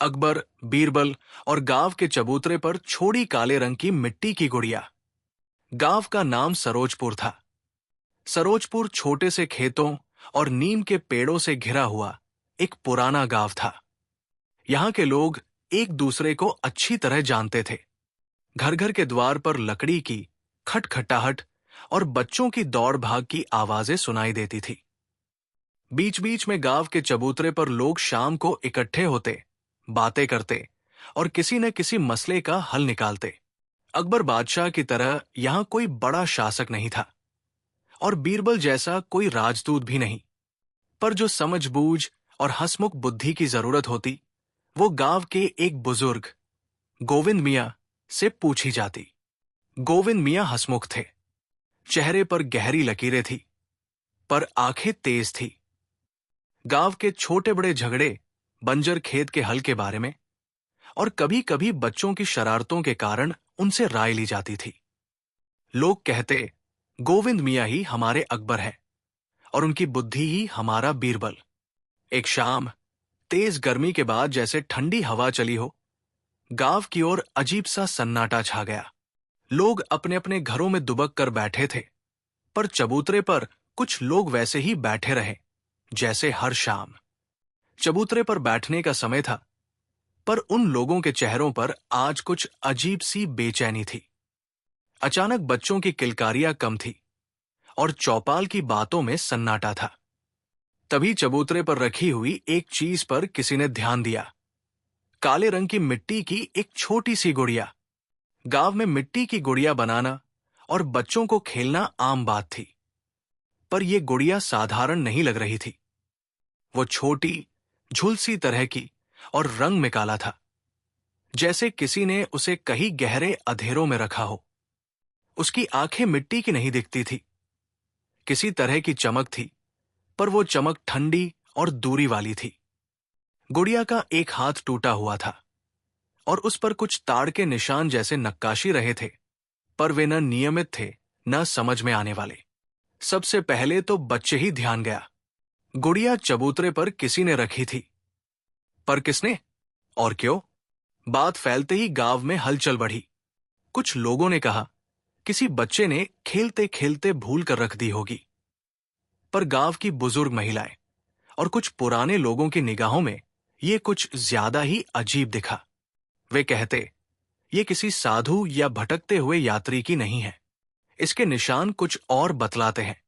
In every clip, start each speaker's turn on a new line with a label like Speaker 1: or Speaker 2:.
Speaker 1: अकबर, बीरबल और गांव के चबूतरे पर छोड़ी काले रंग की मिट्टी की गुड़िया। गांव का नाम सरोजपुर था। सरोजपुर छोटे से खेतों और नीम के पेड़ों से घिरा हुआ एक पुराना गांव था। यहाँ के लोग एक दूसरे को अच्छी तरह जानते थे। घर घर के द्वार पर लकड़ी की खटखटाहट और बच्चों की दौड़ भाग की आवाजें सुनाई देती थी। बीच बीच में गांव के चबूतरे पर लोग शाम को इकट्ठे होते, बातें करते और किसी न किसी मसले का हल निकालते। अकबर बादशाह की तरह यहां कोई बड़ा शासक नहीं था और बीरबल जैसा कोई राजदूत भी नहीं, पर जो समझबूझ और हंसमुख बुद्धि की जरूरत होती वो गांव के एक बुजुर्ग गोविंद मियां से पूछी जाती। गोविंद मियां हंसमुख थे। चेहरे पर गहरी लकीरें थी, पर आंखें तेज थी। गांव के छोटे बड़े झगड़े, बंजर खेत के हल के बारे में और कभी कभी बच्चों की शरारतों के कारण उनसे राय ली जाती थी। लोग कहते, गोविंद मियां ही हमारे अकबर हैं और उनकी बुद्धि ही हमारा बीरबल। एक शाम तेज गर्मी के बाद जैसे ठंडी हवा चली हो, गांव की ओर अजीब सा सन्नाटा छा गया। लोग अपने अपने घरों में दुबक कर बैठे थे, पर चबूतरे पर कुछ लोग वैसे ही बैठे रहे जैसे हर शाम। चबूतरे पर बैठने का समय था, पर उन लोगों के चेहरों पर आज कुछ अजीब सी बेचैनी थी। अचानक बच्चों की किलकारियां कम थी और चौपाल की बातों में सन्नाटा था। तभी चबूतरे पर रखी हुई एक चीज पर किसी ने ध्यान दिया। काले रंग की मिट्टी की एक छोटी सी गुड़िया। गांव में मिट्टी की गुड़िया बनाना और बच्चों को खेलना आम बात थी, पर यह गुड़िया साधारण नहीं लग रही थी। वो छोटी, झुलसी तरह की और रंग में काला था, जैसे किसी ने उसे कहीं गहरे अंधेरों में रखा हो। उसकी आंखें मिट्टी की नहीं दिखती थी। किसी तरह की चमक थी, पर वो चमक ठंडी और दूरी वाली थी। गुड़िया का एक हाथ टूटा हुआ था और उस पर कुछ ताड़ के निशान जैसे नक्काशी रहे थे, पर वे न नियमित थे न समझ में आने वाले। सबसे पहले तो बच्चे ही ध्यान गया। गुड़िया चबूतरे पर किसी ने रखी थी, पर किसने और क्यों? बात फैलते ही गांव में हलचल बढ़ी। कुछ लोगों ने कहा, किसी बच्चे ने खेलते खेलते भूल कर रख दी होगी। पर गांव की बुजुर्ग महिलाएं और कुछ पुराने लोगों की निगाहों में ये कुछ ज्यादा ही अजीब दिखा। वे कहते, ये किसी साधु या भटकते हुए यात्री की नहीं है। इसके निशान कुछ और बतलाते हैं।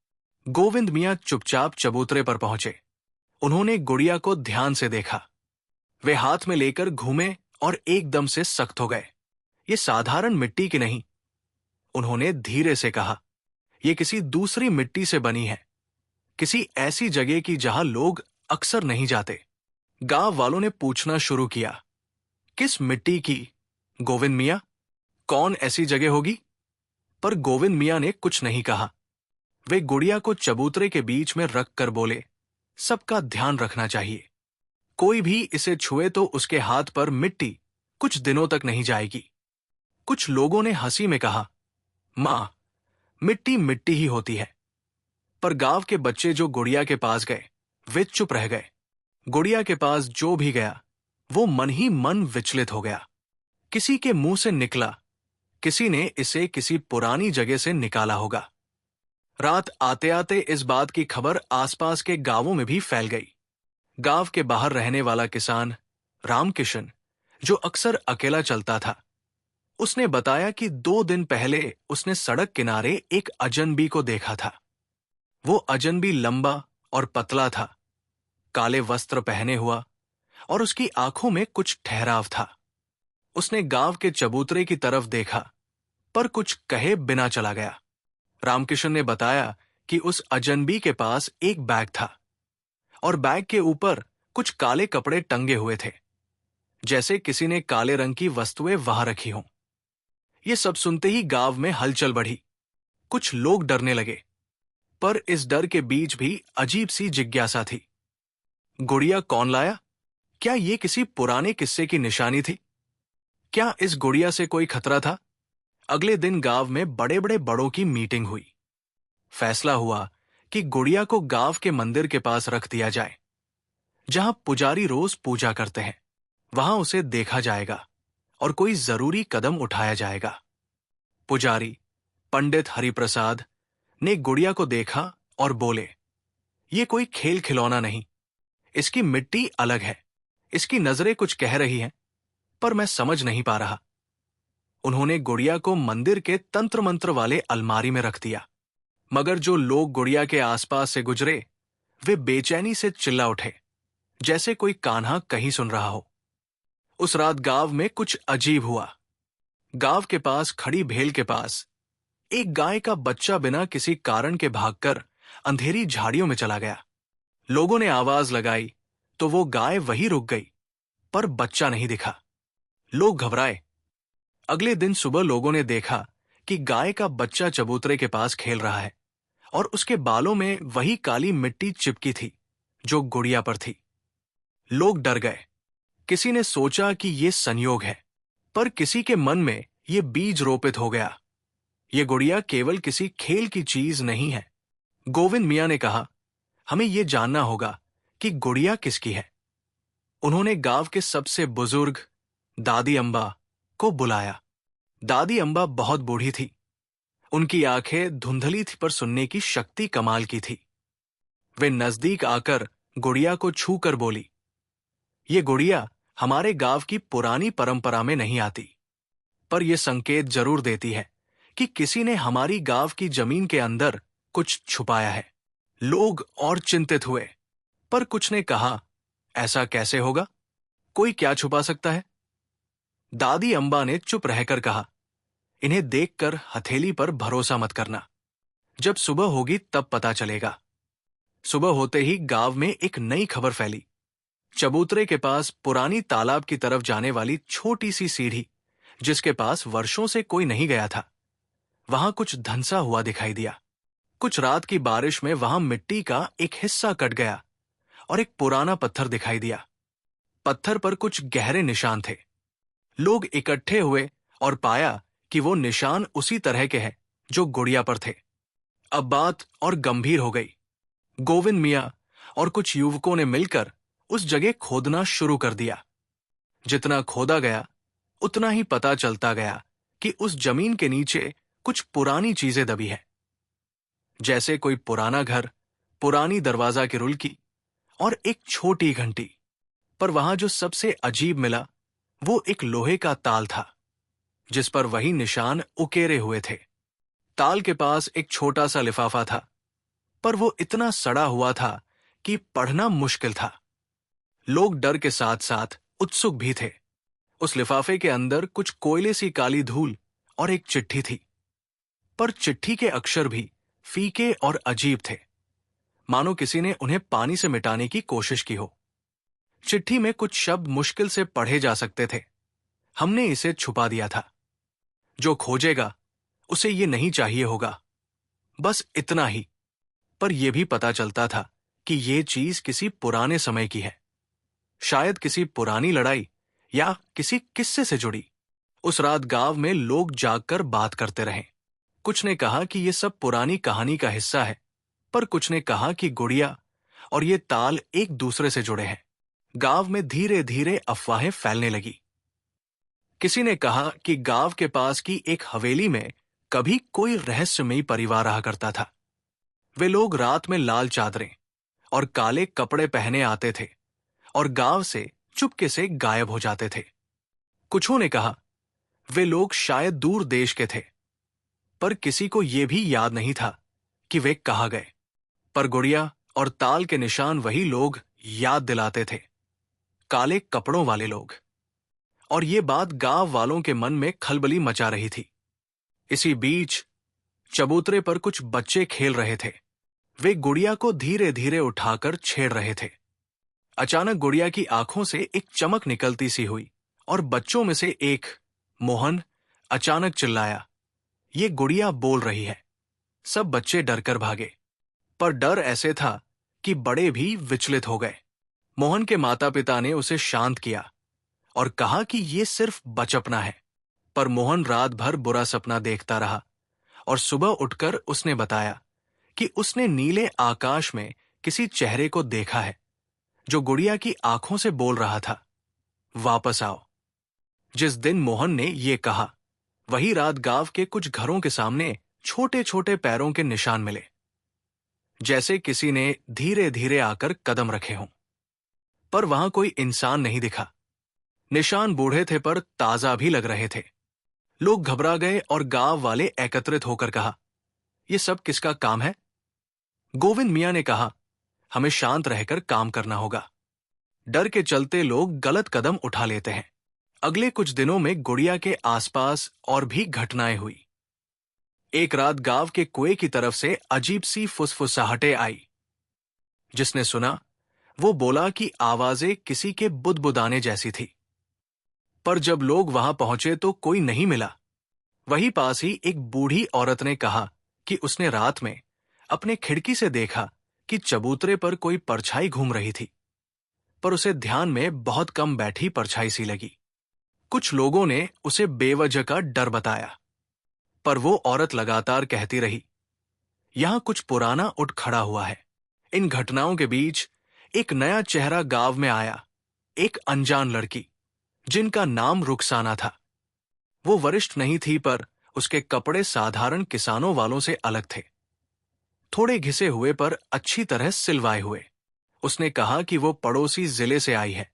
Speaker 1: गोविंद मियां चुपचाप चबूतरे पर पहुंचे। उन्होंने गुड़िया को ध्यान से देखा। वे हाथ में लेकर घूमे और एकदम से सख्त हो गए। ये साधारण मिट्टी की नहीं, उन्होंने धीरे से कहा। ये किसी दूसरी मिट्टी से बनी है, किसी ऐसी जगह की जहां लोग अक्सर नहीं जाते। गांव वालों ने पूछना शुरू किया, किस मिट्टी की गोविंद मियां? कौन ऐसी जगह होगी? पर गोविंद मियां ने कुछ नहीं कहा। वे गुड़िया को चबूतरे के बीच में रख कर बोले, सबका ध्यान रखना चाहिए। कोई भी इसे छुए तो उसके हाथ पर मिट्टी कुछ दिनों तक नहीं जाएगी। कुछ लोगों ने हंसी में कहा, मां, मिट्टी मिट्टी ही होती है। पर गांव के बच्चे जो गुड़िया के पास गए, वे चुप रह गए। गुड़िया के पास जो भी गया, वो मन ही मन विचलित हो गया। किसी के मुंह से निकला, किसी ने इसे किसी पुरानी जगह से निकाला होगा। रात आते आते इस बात की खबर आसपास के गांवों में भी फैल गई। गांव के बाहर रहने वाला किसान रामकिशन, जो अक्सर अकेला चलता था, उसने बताया कि 2 दिन पहले उसने सड़क किनारे एक अजनबी को देखा था। वो अजनबी लंबा और पतला था, काले वस्त्र पहने हुआ और उसकी आंखों में कुछ ठहराव था। उसने गांव के चबूतरे की तरफ देखा, पर कुछ कहे बिना चला गया। रामकिशन ने बताया कि उस अजनबी के पास एक बैग था और बैग के ऊपर कुछ काले कपड़े टंगे हुए थे, जैसे किसी ने काले रंग की वस्तुएं वहां रखी हों। ये सब सुनते ही गांव में हलचल बढ़ी। कुछ लोग डरने लगे, पर इस डर के बीच भी अजीब सी जिज्ञासा थी। गुड़िया कौन लाया? क्या ये किसी पुराने किस्से की निशानी थी? क्या इस गुड़िया से कोई खतरा था? अगले दिन गांव में बड़े बड़े बड़ों की मीटिंग हुई। फैसला हुआ कि गुड़िया को गांव के मंदिर के पास रख दिया जाए, जहां पुजारी रोज पूजा करते हैं। वहां उसे देखा जाएगा और कोई जरूरी कदम उठाया जाएगा। पुजारी पंडित हरिप्रसाद ने गुड़िया को देखा और बोले, ये कोई खेल खिलौना नहीं, इसकी मिट्टी अलग है, इसकी नजरें कुछ कह रही हैं, पर मैं समझ नहीं पा रहा। उन्होंने गुड़िया को मंदिर के तंत्र मंत्र वाले अलमारी में रख दिया, मगर जो लोग गुड़िया के आसपास से गुजरे वे बेचैनी से चिल्ला उठे, जैसे कोई कान्हा कहीं सुन रहा हो। उस रात गांव में कुछ अजीब हुआ। गांव के पास खड़ी भेल के पास एक गाय का बच्चा बिना किसी कारण के भागकर अंधेरी झाड़ियों में चला गया। लोगों ने आवाज लगाई तो वो गाय वहीं रुक गई, पर बच्चा नहीं दिखा। लोग घबराए। अगले दिन सुबह लोगों ने देखा कि गाय का बच्चा चबूतरे के पास खेल रहा है और उसके बालों में वही काली मिट्टी चिपकी थी जो गुड़िया पर थी। लोग डर गए। किसी ने सोचा कि ये संयोग है, पर किसी के मन में ये बीज रोपित हो गया, ये गुड़िया केवल किसी खेल की चीज नहीं है। गोविंद मियां ने कहा, हमें यह जानना होगा कि गुड़िया किसकी है। उन्होंने गांव के सबसे बुजुर्ग दादी अम्बा को बुलाया। दादी अम्बा बहुत बूढ़ी थी, उनकी आंखें धुंधली थी, पर सुनने की शक्ति कमाल की थी। वे नजदीक आकर गुड़िया को छू कर बोली, ये गुड़िया हमारे गांव की पुरानी परंपरा में नहीं आती, पर यह संकेत जरूर देती है कि किसी ने हमारी गांव की जमीन के अंदर कुछ छुपाया है। लोग और चिंतित हुए, पर कुछ ने कहा, ऐसा कैसे होगा, कोई क्या छुपा सकता है। दादी अम्बा ने चुप रहकर कहा, इन्हें देखकर हथेली पर भरोसा मत करना, जब सुबह होगी तब पता चलेगा। सुबह होते ही गांव में एक नई खबर फैली। चबूतरे के पास पुरानी तालाब की तरफ जाने वाली छोटी सी सीढ़ी, जिसके पास वर्षों से कोई नहीं गया था, वहां कुछ धंसा हुआ दिखाई दिया। कुछ रात की बारिश में वहां मिट्टी का एक हिस्सा कट गया और एक पुराना पत्थर दिखाई दिया। पत्थर पर कुछ गहरे निशान थे। लोग इकट्ठे हुए और पाया कि वो निशान उसी तरह के हैं जो गुड़िया पर थे। अब बात और गंभीर हो गई। गोविंद मियां और कुछ युवकों ने मिलकर उस जगह खोदना शुरू कर दिया। जितना खोदा गया उतना ही पता चलता गया कि उस जमीन के नीचे कुछ पुरानी चीजें दबी है, जैसे कोई पुराना घर, पुरानी दरवाजा की रुल्की और एक छोटी घंटी। पर वहां जो सबसे अजीब मिला वो एक लोहे का ताल था, जिस पर वही निशान उकेरे हुए थे। ताल के पास एक छोटा सा लिफाफा था, पर वो इतना सड़ा हुआ था कि पढ़ना मुश्किल था। लोग डर के साथ साथ उत्सुक भी थे। उस लिफाफे के अंदर कुछ कोयले सी काली धूल और एक चिट्ठी थी, पर चिट्ठी के अक्षर भी फीके और अजीब थे, मानो किसी ने उन्हें पानी से मिटाने की कोशिश की हो। चिट्ठी में कुछ शब्द मुश्किल से पढ़े जा सकते थे। हमने इसे छुपा दिया था। जो खोजेगा उसे ये नहीं चाहिए होगा, बस इतना ही। पर यह भी पता चलता था कि यह चीज किसी पुराने समय की है, शायद किसी पुरानी लड़ाई या किसी किस्से से जुड़ी। उस रात गांव में लोग जागकर बात करते रहे। कुछ ने कहा कि यह सब पुरानी कहानी का हिस्सा है, पर कुछ ने कहा कि गुड़िया और ये ताल एक दूसरे से जुड़े हैं। गांव में धीरे धीरे अफवाहें फैलने लगी। किसी ने कहा कि गांव के पास की एक हवेली में कभी कोई रहस्यमयी परिवार रहा करता था। वे लोग रात में लाल चादरें और काले कपड़े पहने आते थे और गांव से चुपके से गायब हो जाते थे। कुछों ने कहा वे लोग शायद दूर देश के थे, पर किसी को यह भी याद नहीं था कि वे कहाँ गए। पर गुड़िया और ताल के निशान वही लोग याद दिलाते थे, काले कपड़ों वाले लोग। और ये बात गांव वालों के मन में खलबली मचा रही थी। इसी बीच चबूतरे पर कुछ बच्चे खेल रहे थे। वे गुड़िया को धीरे धीरे उठाकर छेड़ रहे थे। अचानक गुड़िया की आंखों से एक चमक निकलती सी हुई और बच्चों में से एक, मोहन, अचानक चिल्लाया, ये गुड़िया बोल रही है। सब बच्चे डरकर भागे, पर डर ऐसे था कि बड़े भी विचलित हो गए। मोहन के माता पिता ने उसे शांत किया और कहा कि ये सिर्फ बचपना है। पर मोहन रात भर बुरा सपना देखता रहा और सुबह उठकर उसने बताया कि उसने नीले आकाश में किसी चेहरे को देखा है जो गुड़िया की आंखों से बोल रहा था। वापस आओ। जिस दिन मोहन ने ये कहा, वही रात गांव के कुछ घरों के सामने छोटे छोटे पैरों के निशान मिले, जैसे किसी ने धीरे धीरे आकर कदम रखे हों। पर वहां कोई इंसान नहीं दिखा। निशान बूढ़े थे पर ताजा भी लग रहे थे। लोग घबरा गए और गांव वाले एकत्रित होकर कहा, यह सब किसका काम है? गोविंद मियां ने कहा, हमें शांत रहकर काम करना होगा। डर के चलते लोग गलत कदम उठा लेते हैं। अगले कुछ दिनों में गुड़िया के आसपास और भी घटनाएं हुई। एक रात गांव के कुएं की तरफ से अजीब सी फुसफुसाहटें आई। जिसने सुना वो बोला कि आवाजें किसी के बुदबुदाने जैसी थी। पर जब लोग वहां पहुंचे तो कोई नहीं मिला। वहीं पास ही एक बूढ़ी औरत ने कहा कि उसने रात में अपने खिड़की से देखा कि चबूतरे पर कोई परछाई घूम रही थी, पर उसे ध्यान में बहुत कम बैठी परछाई सी लगी। कुछ लोगों ने उसे बेवजह का डर बताया, पर वो औरत लगातार कहती रही, यहां कुछ पुराना उठ खड़ा हुआ है। इन घटनाओं के बीच एक नया चेहरा गांव में आया, एक अनजान लड़की, जिनका नाम रुखसाना था। वो वरिष्ठ नहीं थी, पर उसके कपड़े साधारण किसानों वालों से अलग थे, थोड़े घिसे हुए पर अच्छी तरह सिलवाए हुए। उसने कहा कि वो पड़ोसी जिले से आई है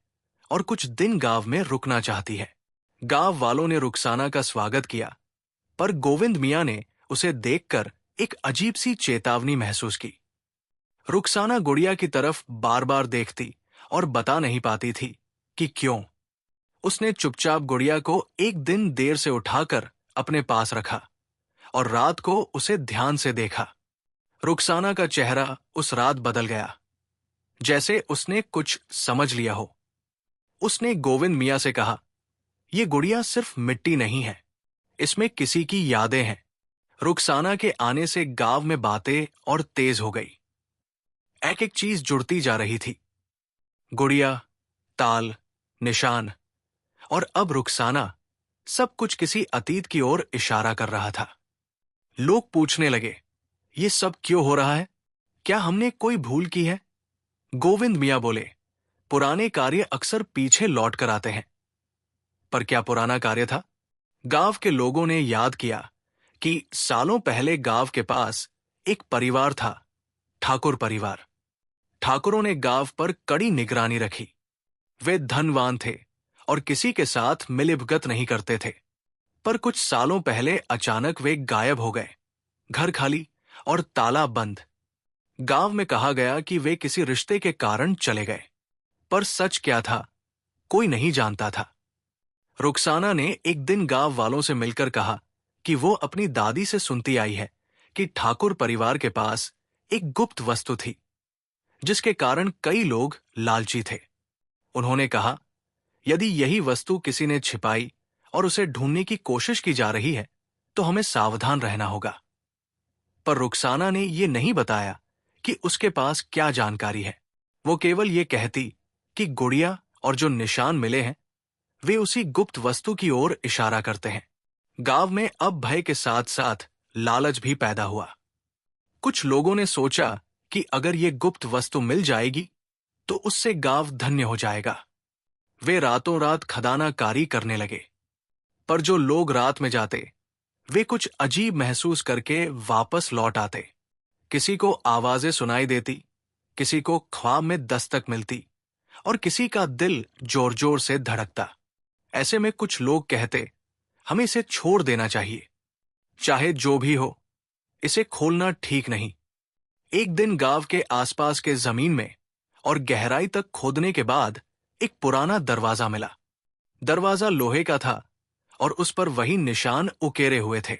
Speaker 1: और कुछ दिन गांव में रुकना चाहती है। गांव वालों ने रुखसाना का स्वागत किया, पर गोविंद मियां ने उसे देखकर एक अजीब सी चेतावनी महसूस की। रुखसाना गुड़िया की तरफ बार बार देखती और बता नहीं पाती थी कि क्यों। उसने चुपचाप गुड़िया को एक दिन देर से उठाकर अपने पास रखा और रात को उसे ध्यान से देखा। रुखसाना का चेहरा उस रात बदल गया, जैसे उसने कुछ समझ लिया हो। उसने गोविंद मियां से कहा, यह गुड़िया सिर्फ मिट्टी नहीं है, इसमें किसी की यादें हैं। रुखसाना के आने से गांव में बातें और तेज हो गई। एक एक चीज जुड़ती जा रही थी, गुड़िया, ताल, निशान, और अब रुखसाना। सब कुछ किसी अतीत की ओर इशारा कर रहा था। लोग पूछने लगे, ये सब क्यों हो रहा है? क्या हमने कोई भूल की है? गोविंद मियां बोले, पुराने कार्य अक्सर पीछे लौट कर आते हैं। पर क्या पुराना कार्य था? गांव के लोगों ने याद किया कि सालों पहले गांव के पास एक परिवार था, ठाकुर परिवार। ठाकुरों ने गांव पर कड़ी निगरानी रखी। वे धनवान थे और किसी के साथ मिलीभगत नहीं करते थे। पर कुछ सालों पहले अचानक वे गायब हो गए, घर खाली और ताला बंद। गांव में कहा गया कि वे किसी रिश्ते के कारण चले गए, पर सच क्या था कोई नहीं जानता था। रुखसाना ने एक दिन गांव वालों से मिलकर कहा कि वो अपनी दादी से सुनती आई है कि ठाकुर परिवार के पास एक गुप्त वस्तु थी, जिसके कारण कई लोग लालची थे। उन्होंने कहा, यदि यही वस्तु किसी ने छिपाई और उसे ढूंढने की कोशिश की जा रही है तो हमें सावधान रहना होगा। पर रुखसाना ने यह नहीं बताया कि उसके पास क्या जानकारी है। वो केवल ये कहती कि गुड़िया और जो निशान मिले हैं वे उसी गुप्त वस्तु की ओर इशारा करते हैं। गांव में अब भय के साथ साथ लालच भी पैदा हुआ। कुछ लोगों ने सोचा कि अगर ये गुप्त वस्तु मिल जाएगी तो उससे गांव धन्य हो जाएगा। वे रातों रात खदानाकारी करने लगे। पर जो लोग रात में जाते वे कुछ अजीब महसूस करके वापस लौट आते। किसी को आवाजें सुनाई देती, किसी को ख्वाब में दस्तक मिलती और किसी का दिल जोर जोर से धड़कता। ऐसे में कुछ लोग कहते, हमें इसे छोड़ देना चाहिए, चाहे जो भी हो, इसे खोलना ठीक नहीं। एक दिन गांव के आसपास के जमीन में और गहराई तक खोदने के बाद एक पुराना दरवाजा मिला। दरवाजा लोहे का था और उस पर वही निशान उकेरे हुए थे।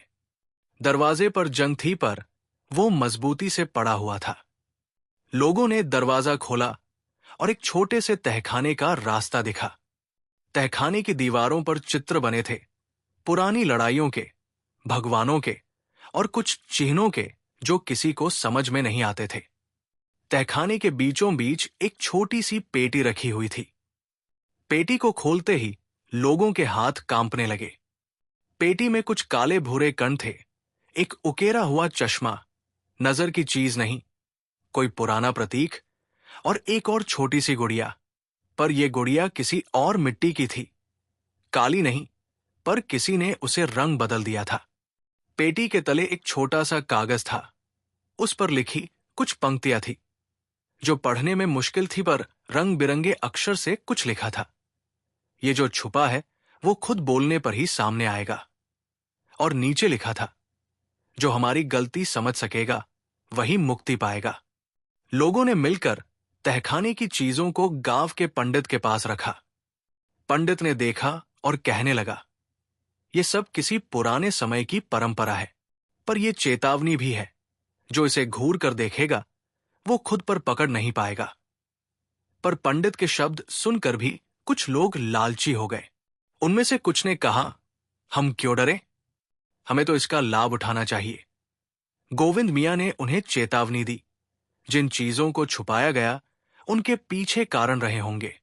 Speaker 1: दरवाजे पर जंग थी, पर वो मजबूती से पड़ा हुआ था। लोगों ने दरवाजा खोला और एक छोटे से तहखाने का रास्ता दिखा। तहखाने की दीवारों पर चित्र बने थे, पुरानी लड़ाइयों के, भगवानों के और कुछ चिन्हों के जो किसी को समझ में नहीं आते थे। तहखाने के बीचों बीच एक छोटी सी पेटी रखी हुई थी। पेटी को खोलते ही लोगों के हाथ कांपने लगे। पेटी में कुछ काले भूरे कण थे, एक उकेरा हुआ चश्मा, नजर की चीज नहीं, कोई पुराना प्रतीक, और एक और छोटी सी गुड़िया, पर यह गुड़िया किसी और मिट्टी की थी। काली नहीं, पर किसी ने उसे रंग बदल दिया था। पेटी के तले एक छोटा सा कागज था। उस पर लिखी कुछ पंक्तियां थी जो पढ़ने में मुश्किल थी, पर रंग बिरंगे अक्षर से कुछ लिखा था। ये जो छुपा है वो खुद बोलने पर ही सामने आएगा। और नीचे लिखा था, जो हमारी गलती समझ सकेगा वही मुक्ति पाएगा। लोगों ने मिलकर तहखाने की चीजों को गांव के पंडित के पास रखा। पंडित ने देखा और कहने लगा, ये सब किसी पुराने समय की परंपरा है, पर यह चेतावनी भी है। जो इसे घूर कर देखेगा वो खुद पर पकड़ नहीं पाएगा। पर पंडित के शब्द सुनकर भी कुछ लोग लालची हो गए। उनमें से कुछ ने कहा, हम क्यों डरे, हमें तो इसका लाभ उठाना चाहिए। गोविंद मियां ने उन्हें चेतावनी दी, जिन चीजों को छुपाया गया उनके पीछे कारण रहे होंगे।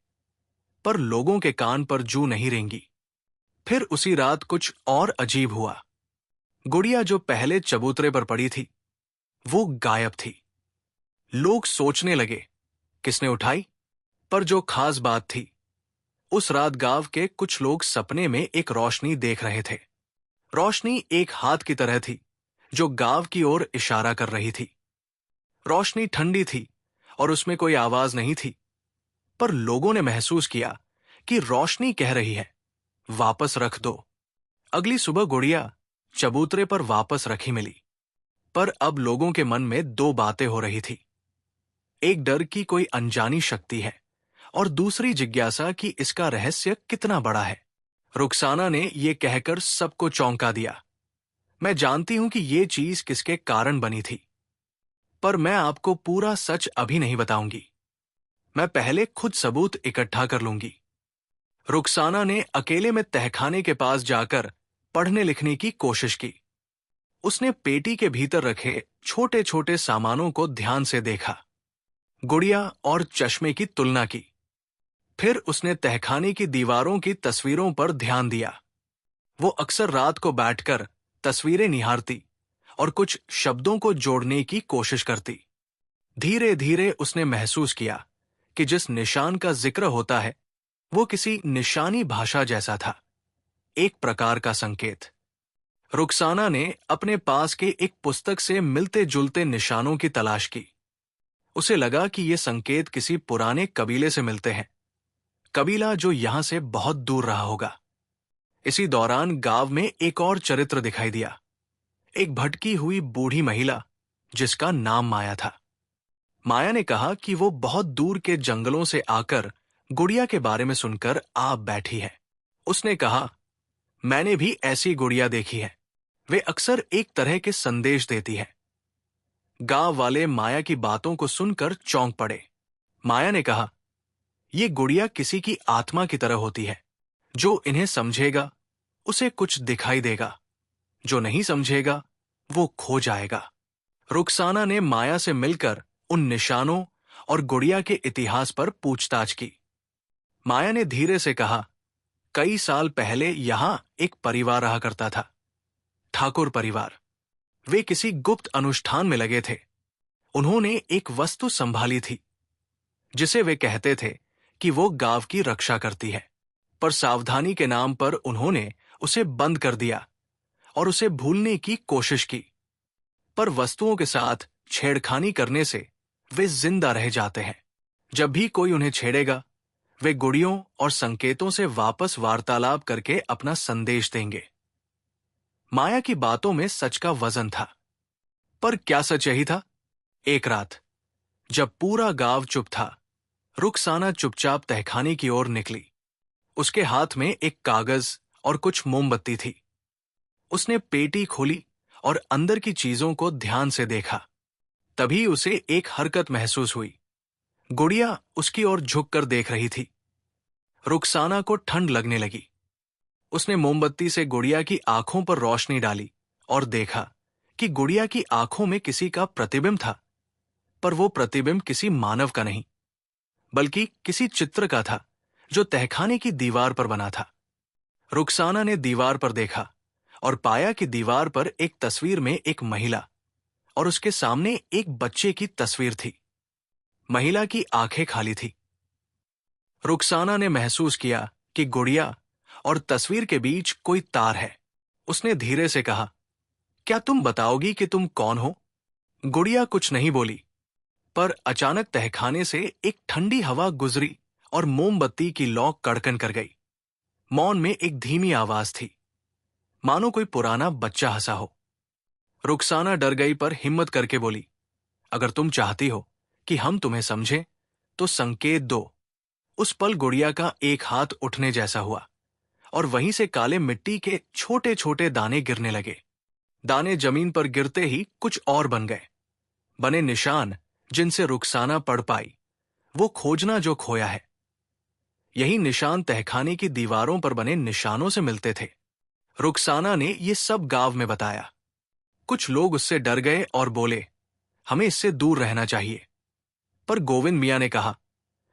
Speaker 1: पर लोगों के कान पर जू नहीं रेंगी। फिर उसी रात कुछ और अजीब हुआ। गुड़िया जो पहले चबूतरे पर पड़ी थी वो गायब थी। लोग सोचने लगे, किसने उठाई? पर जो खास बात थी, उस रात गांव के कुछ लोग सपने में एक रोशनी देख रहे थे। रोशनी एक हाथ की तरह थी जो गांव की ओर इशारा कर रही थी। रोशनी ठंडी थी और उसमें कोई आवाज नहीं थी, पर लोगों ने महसूस किया कि रोशनी कह रही है, वापस रख दो। अगली सुबह गुड़िया चबूतरे पर वापस रखी मिली। पर अब लोगों के मन में दो बातें हो रही थी। एक डर की कोई अनजानी शक्ति है, और दूसरी जिज्ञासा कि इसका रहस्य कितना बड़ा है। रुखसाना ने यह कहकर सबको चौंका दिया, मैं जानती हूं कि यह चीज किसके कारण बनी थी, पर मैं आपको पूरा सच अभी नहीं बताऊंगी। मैं पहले खुद सबूत इकट्ठा कर लूंगी। रुखसाना ने अकेले में तहखाने के पास जाकर पढ़ने लिखने की कोशिश की। उसने पेटी के भीतर रखे छोटे छोटे सामानों को ध्यान से देखा, गुड़िया और चश्मे की तुलना की। फिर उसने तहखाने की दीवारों की तस्वीरों पर ध्यान दिया। वो अक्सर रात को बैठकर तस्वीरें निहारती और कुछ शब्दों को जोड़ने की कोशिश करती। धीरे धीरे उसने महसूस किया कि जिस निशान का जिक्र होता है वो किसी निशानी भाषा जैसा था, एक प्रकार का संकेत। रुखसाना ने अपने पास के एक पुस्तक से मिलते जुलते निशानों की तलाश की। उसे लगा कि ये संकेत किसी पुराने कबीले से मिलते हैं, कबीला जो यहां से बहुत दूर रहा होगा। इसी दौरान गांव में एक और चरित्र दिखाई दिया, एक भटकी हुई बूढ़ी महिला जिसका नाम माया था। माया ने कहा कि वो बहुत दूर के जंगलों से आकर गुड़िया के बारे में सुनकर आप बैठी है। उसने कहा, मैंने भी ऐसी गुड़िया देखी है, वे अक्सर एक तरह के संदेश देती है। गांव वाले माया की बातों को सुनकर चौंक पड़े। माया ने कहा, ये गुड़िया किसी की आत्मा की तरह होती है। जो इन्हें समझेगा उसे कुछ दिखाई देगा, जो नहीं समझेगा वो खो जाएगा। रुखसाना ने माया से मिलकर उन निशानों और गुड़िया के इतिहास पर पूछताछ की। माया ने धीरे से कहा, कई साल पहले यहां एक परिवार रहा करता था, ठाकुर परिवार। वे किसी गुप्त अनुष्ठान में लगे थे। उन्होंने एक वस्तु संभाली थी जिसे वे कहते थे कि वो गांव की रक्षा करती है, पर सावधानी के नाम पर उन्होंने उसे बंद कर दिया और उसे भूलने की कोशिश की। पर वस्तुओं के साथ छेड़खानी करने से वे जिंदा रह जाते हैं। जब भी कोई उन्हें छेड़ेगा वे गुड़ियों और संकेतों से वापस वार्तालाप करके अपना संदेश देंगे। माया की बातों में सच का वजन था, पर क्या सच यही था? एक रात जब पूरा गांव चुप था, रुखसाना चुपचाप तहखाने की ओर निकली। उसके हाथ में एक कागज और कुछ मोमबत्ती थी। उसने पेटी खोली और अंदर की चीजों को ध्यान से देखा। तभी उसे एक हरकत महसूस हुई। गुड़िया उसकी ओर झुककर देख रही थी। रुखसाना को ठंड लगने लगी। उसने मोमबत्ती से गुड़िया की आंखों पर रोशनी डाली और देखा कि गुड़िया की आंखों में किसी का प्रतिबिंब था, पर वो प्रतिबिंब किसी मानव का नहीं, बल्कि किसी चित्र का था जो तहखाने की दीवार पर बना था। रुखसाना ने दीवार पर देखा और पाया कि दीवार पर एक तस्वीर में एक महिला और उसके सामने एक बच्चे की तस्वीर थी। महिला की आंखें खाली थी। रुखसाना ने महसूस किया कि गुड़िया और तस्वीर के बीच कोई तार है। उसने धीरे से कहा, क्या तुम बताओगी कि तुम कौन हो? गुड़िया कुछ नहीं बोली, पर अचानक तहखाने से एक ठंडी हवा गुजरी और मोमबत्ती की लौ कड़कन कर गई। मौन में एक धीमी आवाज थी, मानो कोई पुराना बच्चा हंसा हो। रुखसाना डर गई पर हिम्मत करके बोली, अगर तुम चाहती हो कि हम तुम्हें समझें तो संकेत दो। उस पल गुड़िया का एक हाथ उठने जैसा हुआ और वहीं से काले मिट्टी के छोटे छोटे दाने गिरने लगे। दाने जमीन पर गिरते ही कुछ और बन गए, बने निशान जिनसे रुखसाना पढ़ पाई, वो खोजना जो खोया है। यही निशान तहखाने की दीवारों पर बने निशानों से मिलते थे। रुखसाना ने ये सब गांव में बताया। कुछ लोग उससे डर गए और बोले, हमें इससे दूर रहना चाहिए। पर गोविंद मियां ने कहा,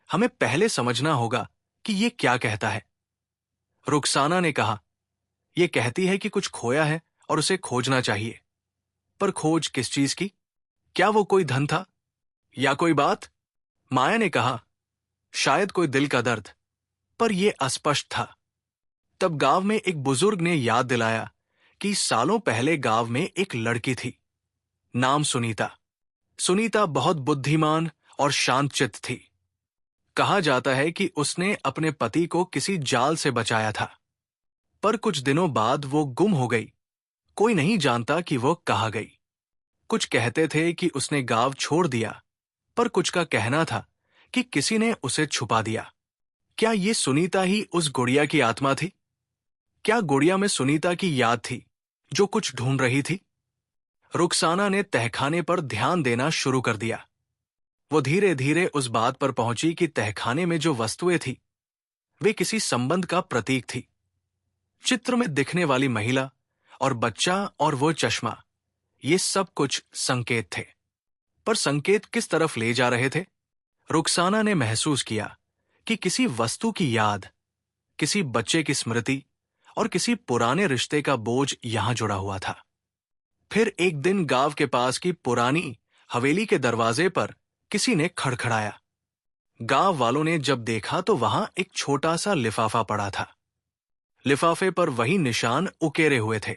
Speaker 1: हमें पहले समझना होगा कि ये क्या कहता है। रुखसाना ने कहा, यह कहती है कि कुछ खोया है और उसे खोजना चाहिए। पर खोज किस चीज की? क्या वो कोई धन था या कोई बात? माया ने कहा, शायद कोई दिल का दर्द, पर यह अस्पष्ट था। तब गांव में एक बुजुर्ग ने याद दिलाया कि सालों पहले गांव में एक लड़की थी, नाम सुनीता। सुनीता बहुत बुद्धिमान और शांतचित्त थी। कहा जाता है कि उसने अपने पति को किसी जाल से बचाया था, पर कुछ दिनों बाद वो गुम हो गई। कोई नहीं जानता कि वो कहाँ गई। कुछ कहते थे कि उसने गांव छोड़ दिया, पर कुछ का कहना था कि किसी ने उसे छुपा दिया। क्या ये सुनीता ही उस गुड़िया की आत्मा थी? क्या गुड़िया में सुनीता की याद थी जो कुछ ढूंढ रही थी? रुखसाना ने तहखाने पर ध्यान देना शुरू कर दिया। वो धीरे धीरे उस बात पर पहुंची कि तहखाने में जो वस्तुएं थी वे किसी संबंध का प्रतीक थी। चित्र में दिखने वाली महिला और बच्चा और वो चश्मा, ये सब कुछ संकेत थे। पर संकेत किस तरफ ले जा रहे थे? रुखसाना ने महसूस किया कि किसी वस्तु की याद, किसी बच्चे की स्मृति और किसी पुराने रिश्ते का बोझ यहां जुड़ा हुआ था। फिर एक दिन गांव के पास की पुरानी हवेली के दरवाजे पर किसी ने खड़खड़ाया। गांव वालों ने जब देखा तो वहां एक छोटा सा लिफाफा पड़ा था। लिफाफे पर वही निशान उकेरे हुए थे।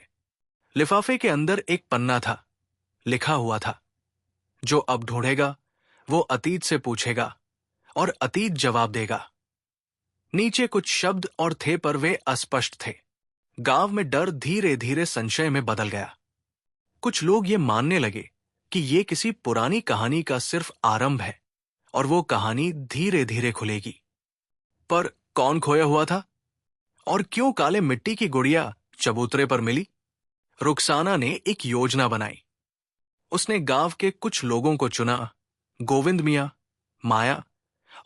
Speaker 1: लिफाफे के अंदर एक पन्ना था। लिखा हुआ था, जो अब ढूंढेगा वो अतीत से पूछेगा और अतीत जवाब देगा। नीचे कुछ शब्द और थे, पर वे अस्पष्ट थे। गांव में डर धीरे धीरे संशय में बदल गया। कुछ लोग ये मानने लगे कि ये किसी पुरानी कहानी का सिर्फ आरंभ है और वो कहानी धीरे धीरे खुलेगी। पर कौन खोया हुआ था और क्यों काले मिट्टी की गुड़िया चबूतरे पर मिली? रुखसाना ने एक योजना बनाई। उसने गांव के कुछ लोगों को चुना, गोविंद मियां, माया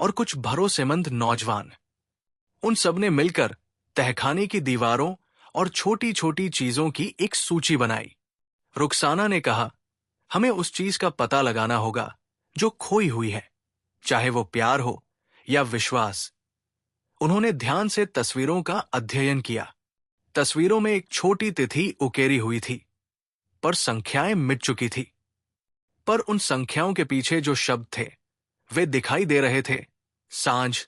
Speaker 1: और कुछ भरोसेमंद नौजवान। उन सब ने मिलकर तहखाने की दीवारों और छोटी छोटी चीजों की एक सूची बनाई। रुखसाना ने कहा, हमें उस चीज का पता लगाना होगा जो खोई हुई है, चाहे वो प्यार हो या विश्वास। उन्होंने ध्यान से तस्वीरों का अध्ययन किया। तस्वीरों में एक छोटी तिथि उकेरी हुई थी, पर संख्याएं मिट चुकी थी। पर उन संख्याओं के पीछे जो शब्द थे वे दिखाई दे रहे थे, सांझ,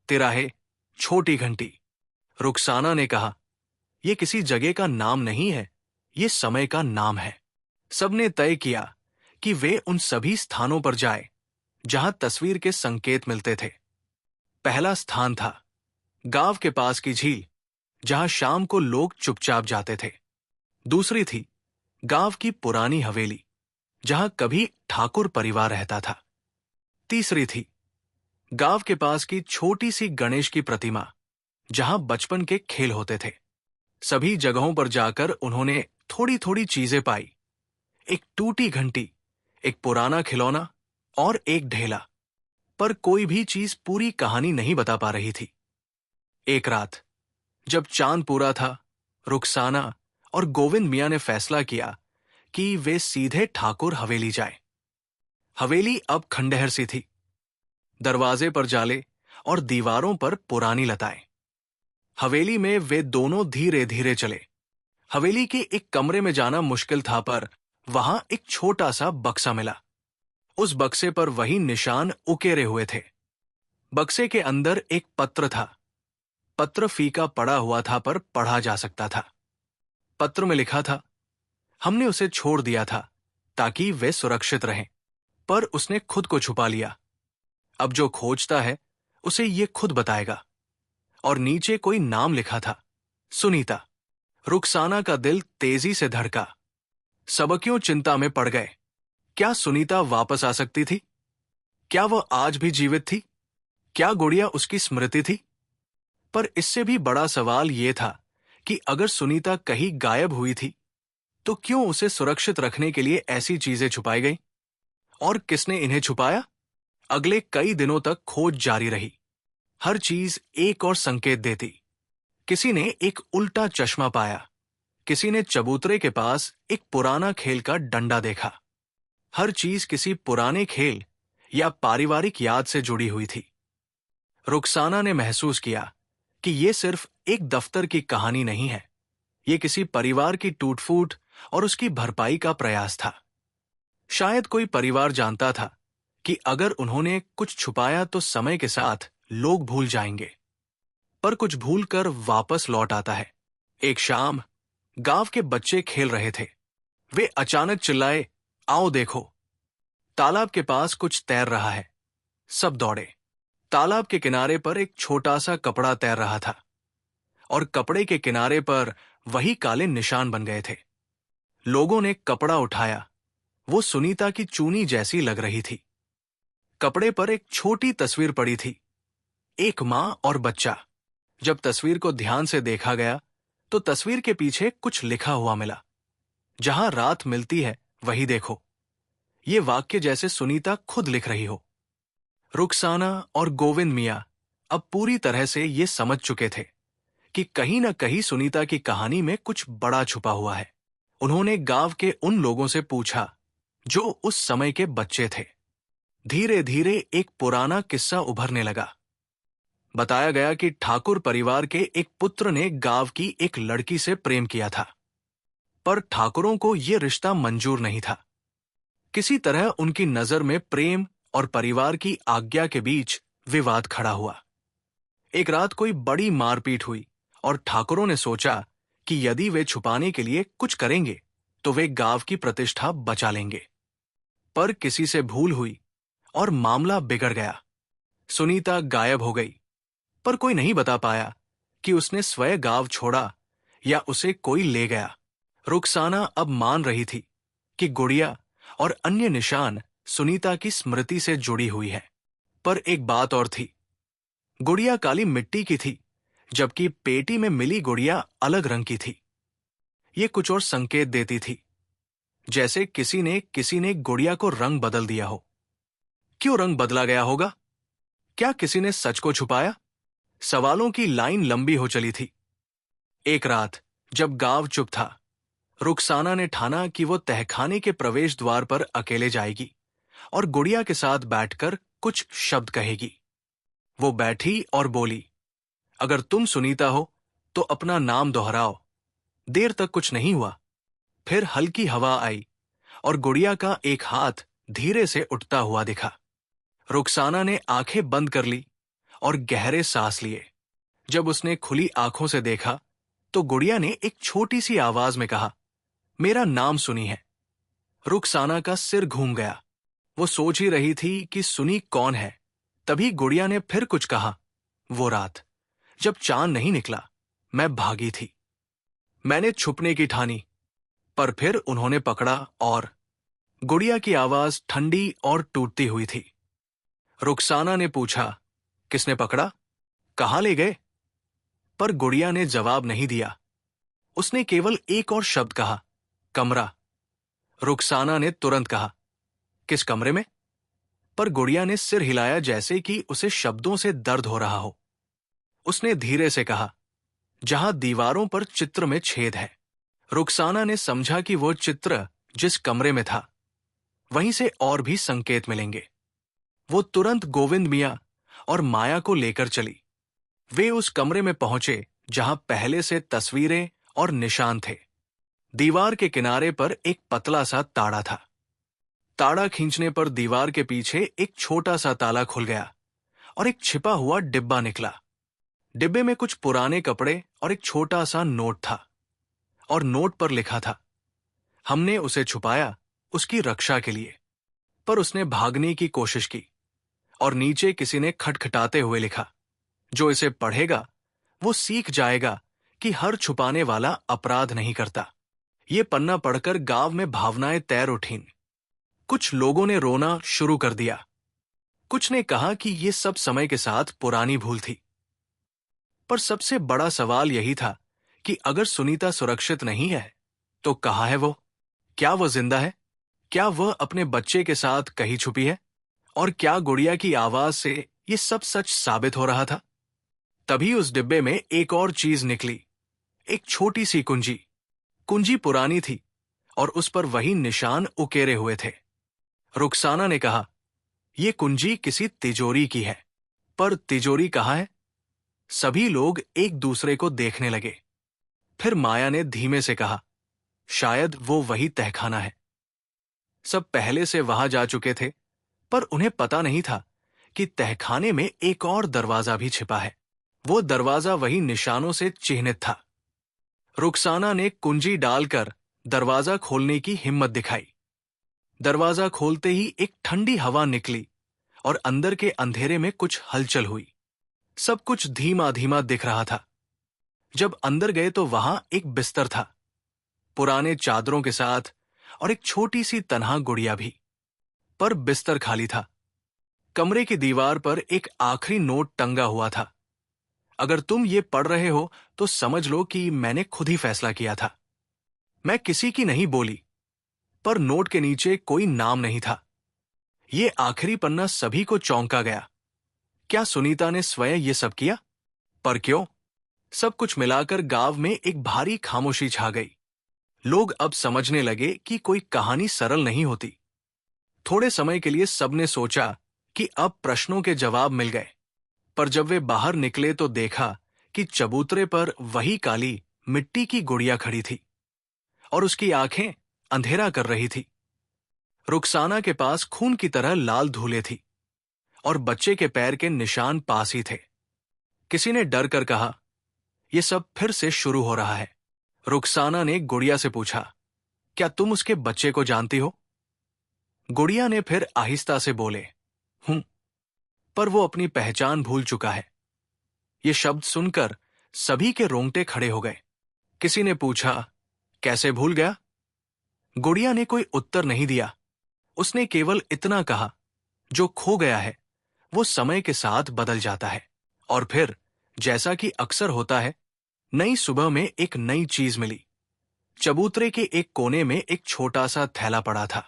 Speaker 1: तिराहे, छोटी घंटी। रुखसाना ने कहा, यह किसी जगह का नाम नहीं है, ये समय का नाम है। सबने तय किया कि वे उन सभी स्थानों पर जाए जहां तस्वीर के संकेत मिलते थे। पहला स्थान था गांव के पास की झील, जहां शाम को लोग चुपचाप जाते थे। दूसरी थी गांव की पुरानी हवेली, जहां कभी ठाकुर परिवार रहता था। तीसरी थी गांव के पास की छोटी सी गणेश की प्रतिमा, जहां बचपन के खेल होते थे। सभी जगहों पर जाकर उन्होंने थोड़ी थोड़ी चीजें पाई, एक टूटी घंटी, एक पुराना खिलौना और एक ढेला। पर कोई भी चीज पूरी कहानी नहीं बता पा रही थी। एक रात जब चांद पूरा था, रुखसाना और गोविंद मियां ने फैसला किया कि वे सीधे ठाकुर हवेली जाएं। हवेली अब खंडहर सी थी, दरवाजे पर जाले और दीवारों पर पुरानी लताएं। हवेली में वे दोनों धीरे धीरे चले। हवेली के एक कमरे में जाना मुश्किल था, पर वहां एक छोटा सा बक्सा मिला। उस बक्से पर वही निशान उकेरे हुए थे। बक्से के अंदर एक पत्र था। पत्र फीका पड़ा हुआ था पर पढ़ा जा सकता था। पत्र में लिखा था, हमने उसे छोड़ दिया था ताकि वे सुरक्षित रहें, पर उसने खुद को छुपा लिया। अब जो खोजता है उसे ये खुद बताएगा। और नीचे कोई नाम लिखा था, सुनीता। रुखसाना का दिल तेजी से धड़का। सबकियों चिंता में पड़ गए। क्या सुनीता वापस आ सकती थी? क्या वह आज भी जीवित थी? क्या गुड़िया उसकी स्मृति थी? पर इससे भी बड़ा सवाल यह था कि अगर सुनीता कहीं गायब हुई थी तो क्यों उसे सुरक्षित रखने के लिए ऐसी चीजें छुपाई गई? और किसने इन्हें छुपाया? अगले कई दिनों तक खोज जारी रही। हर चीज एक और संकेत देती। किसी ने एक उल्टा चश्मा पाया, किसी ने चबूतरे के पास एक पुराना खेल का डंडा देखा। हर चीज किसी पुराने खेल या पारिवारिक याद से जुड़ी हुई थी। रुखसाना ने महसूस किया कि यह सिर्फ एक दफ्तर की कहानी नहीं है, यह किसी परिवार की टूट-फूट और उसकी भरपाई का प्रयास था। शायद कोई परिवार जानता था कि अगर उन्होंने कुछ छुपाया तो समय के साथ लोग भूल जाएंगे, पर कुछ भूल कर वापस लौट आता है। एक शाम गांव के बच्चे खेल रहे थे। वे अचानक चिल्लाए, आओ देखो, तालाब के पास कुछ तैर रहा है। सब दौड़े। तालाब के किनारे पर एक छोटा सा कपड़ा तैर रहा था और कपड़े के किनारे पर वही काले निशान बन गए थे। लोगों ने कपड़ा उठाया। वो सुनीता की चूनी जैसी लग रही थी। कपड़े पर एक छोटी तस्वीर पड़ी थी, एक मां और बच्चा। जब तस्वीर को ध्यान से देखा गया तो तस्वीर के पीछे कुछ लिखा हुआ मिला, जहां रात मिलती है वही देखो। ये वाक्य जैसे सुनीता खुद लिख रही हो। रुखसाना और गोविंद मियां अब पूरी तरह से ये समझ चुके थे कि कहीं न कहीं सुनीता की कहानी में कुछ बड़ा छुपा हुआ है। उन्होंने गांव के उन लोगों से पूछा जो उस समय के बच्चे थे। धीरे धीरे एक पुराना किस्सा उभरने लगा। बताया गया कि ठाकुर परिवार के एक पुत्र ने गांव की एक लड़की से प्रेम किया था, पर ठाकुरों को यह रिश्ता मंजूर नहीं था। किसी तरह उनकी नजर में प्रेम और परिवार की आज्ञा के बीच विवाद खड़ा हुआ। एक रात कोई बड़ी मारपीट हुई और ठाकुरों ने सोचा कि यदि वे छुपाने के लिए कुछ करेंगे तो वे गांव की प्रतिष्ठा बचा लेंगे। पर किसी से भूल हुई और मामला बिगड़ गया। सुनीता गायब हो गई, पर कोई नहीं बता पाया कि उसने स्वयं गांव छोड़ा या उसे कोई ले गया। रुखसाना अब मान रही थी कि गुड़िया और अन्य निशान सुनीता की स्मृति से जुड़ी हुई है। पर एक बात और थी, गुड़िया काली मिट्टी की थी, जबकि पेटी में मिली गुड़िया अलग रंग की थी। ये कुछ और संकेत देती थी, जैसे किसी ने गुड़िया को रंग बदल दिया हो। क्यों रंग बदला गया होगा? क्या किसी ने सच को छुपाया? सवालों की लाइन लंबी हो चली थी। एक रात जब गांव चुप था, रुखसाना ने ठाना कि वो तहखाने के प्रवेश द्वार पर अकेले जाएगी और गुड़िया के साथ बैठकर कुछ शब्द कहेगी। वो बैठी और बोली, अगर तुम सुनीता हो तो अपना नाम दोहराओ। देर तक कुछ नहीं हुआ। फिर हल्की हवा आई और गुड़िया का एक हाथ धीरे से उठता हुआ दिखा। रुखसाना ने आंखें बंद कर ली और गहरे सांस लिए। जब उसने खुली आंखों से देखा तो गुड़िया ने एक छोटी सी आवाज में कहा, मेरा नाम सुनी है। रुखसाना का सिर घूम गया। वो सोच ही रही थी कि सुनी कौन है। तभी गुड़िया ने फिर कुछ कहा, वो रात जब चांद नहीं निकला मैं भागी थी। मैंने छुपने की ठानी, पर फिर उन्होंने पकड़ा। और गुड़िया की आवाज ठंडी और टूटती हुई थी। रुखसाना ने पूछा, किसने पकड़ा? कहाँ ले गए? पर गुड़िया ने जवाब नहीं दिया। उसने केवल एक और शब्द कहा, कमरा। रुखसाना ने तुरंत कहा, किस कमरे में? पर गुड़िया ने सिर हिलाया जैसे कि उसे शब्दों से दर्द हो रहा हो। उसने धीरे से कहा, जहां दीवारों पर चित्र में छेद है। रुखसाना ने समझा कि वो चित्र जिस कमरे में था वहीं से और भी संकेत मिलेंगे। वो तुरंत गोविंद मियां और माया को लेकर चली। वे उस कमरे में पहुंचे जहां पहले से तस्वीरें और निशान थे। दीवार के किनारे पर एक पतला सा ताड़ा था। ताड़ा खींचने पर दीवार के पीछे एक छोटा सा ताला खुल गया और एक छिपा हुआ डिब्बा निकला। डिब्बे में कुछ पुराने कपड़े और एक छोटा सा नोट था, और नोट पर लिखा था, हमने उसे छुपाया उसकी रक्षा के लिए, पर उसने भागने की कोशिश की। और नीचे किसी ने खटखटाते हुए लिखा, जो इसे पढ़ेगा वो सीख जाएगा कि हर छुपाने वाला अपराध नहीं करता। ये पन्ना पढ़कर गांव में भावनाएं तैर उठीं। कुछ लोगों ने रोना शुरू कर दिया। कुछ ने कहा कि ये सब समय के साथ पुरानी भूल थी। पर सबसे बड़ा सवाल यही था कि अगर सुनीता सुरक्षित नहीं है तो कहाँ है वो? क्या वो जिंदा है? क्या वह अपने बच्चे के साथ कहीं छुपी है? और क्या गुड़िया की आवाज से ये सब सच साबित हो रहा था? तभी उस डिब्बे में एक और चीज निकली, एक छोटी सी कुंजी। कुंजी पुरानी थी और उस पर वही निशान उकेरे हुए थे। रुखसाना ने कहा, यह कुंजी किसी तिजोरी की है। पर तिजोरी कहाँ है? सभी लोग एक दूसरे को देखने लगे। फिर माया ने धीमे से कहा, शायद वो वही तहखाना है। सब पहले से वहां जा चुके थे, पर उन्हें पता नहीं था कि तहखाने में एक और दरवाजा भी छिपा है। वो दरवाजा वही निशानों से चिह्नित था। रुखसाना ने कुंजी डालकर दरवाजा खोलने की हिम्मत दिखाई। दरवाजा खोलते ही एक ठंडी हवा निकली और अंदर के अंधेरे में कुछ हलचल हुई। सब कुछ धीमा धीमा दिख रहा था। जब अंदर गए तो वहां एक बिस्तर था, पुराने चादरों के साथ, और एक छोटी सी तन्हा गुड़िया भी। पर बिस्तर खाली था। कमरे की दीवार पर एक आखिरी नोट टंगा हुआ था, अगर तुम ये पढ़ रहे हो तो समझ लो कि मैंने खुद ही फैसला किया था। मैं किसी की नहीं बोली, पर नोट के नीचे कोई नाम नहीं था। ये आखिरी पन्ना सभी को चौंका गया। क्या सुनीता ने स्वयं ये सब किया? पर क्यों? सब कुछ मिलाकर गांव में एक भारी खामोशी छा गई। लोग अब समझने लगे कि कोई कहानी सरल नहीं होती। थोड़े समय के लिए सबने सोचा कि अब प्रश्नों के जवाब मिल गए, पर जब वे बाहर निकले तो देखा कि चबूतरे पर वही काली मिट्टी की गुड़िया खड़ी थी और उसकी आंखें अंधेरा कर रही थी। रुखसाना के पास खून की तरह लाल धूले थी और बच्चे के पैर के निशान पास ही थे। किसी ने डर कर कहा, यह सब फिर से शुरू हो रहा है। रुखसाना ने गुड़िया से पूछा, क्या तुम उसके बच्चे को जानती हो? गुड़िया ने फिर आहिस्ता से बोले, हूं, पर वो अपनी पहचान भूल चुका है। ये शब्द सुनकर सभी के रोंगटे खड़े हो गए। किसी ने पूछा, कैसे भूल गया? गुड़िया ने कोई उत्तर नहीं दिया। उसने केवल इतना कहा, जो खो गया है वो समय के साथ बदल जाता है। और फिर जैसा कि अक्सर होता है, नई सुबह में एक नई चीज मिली। चबूतरे के एक कोने में एक छोटा सा थैला पड़ा था।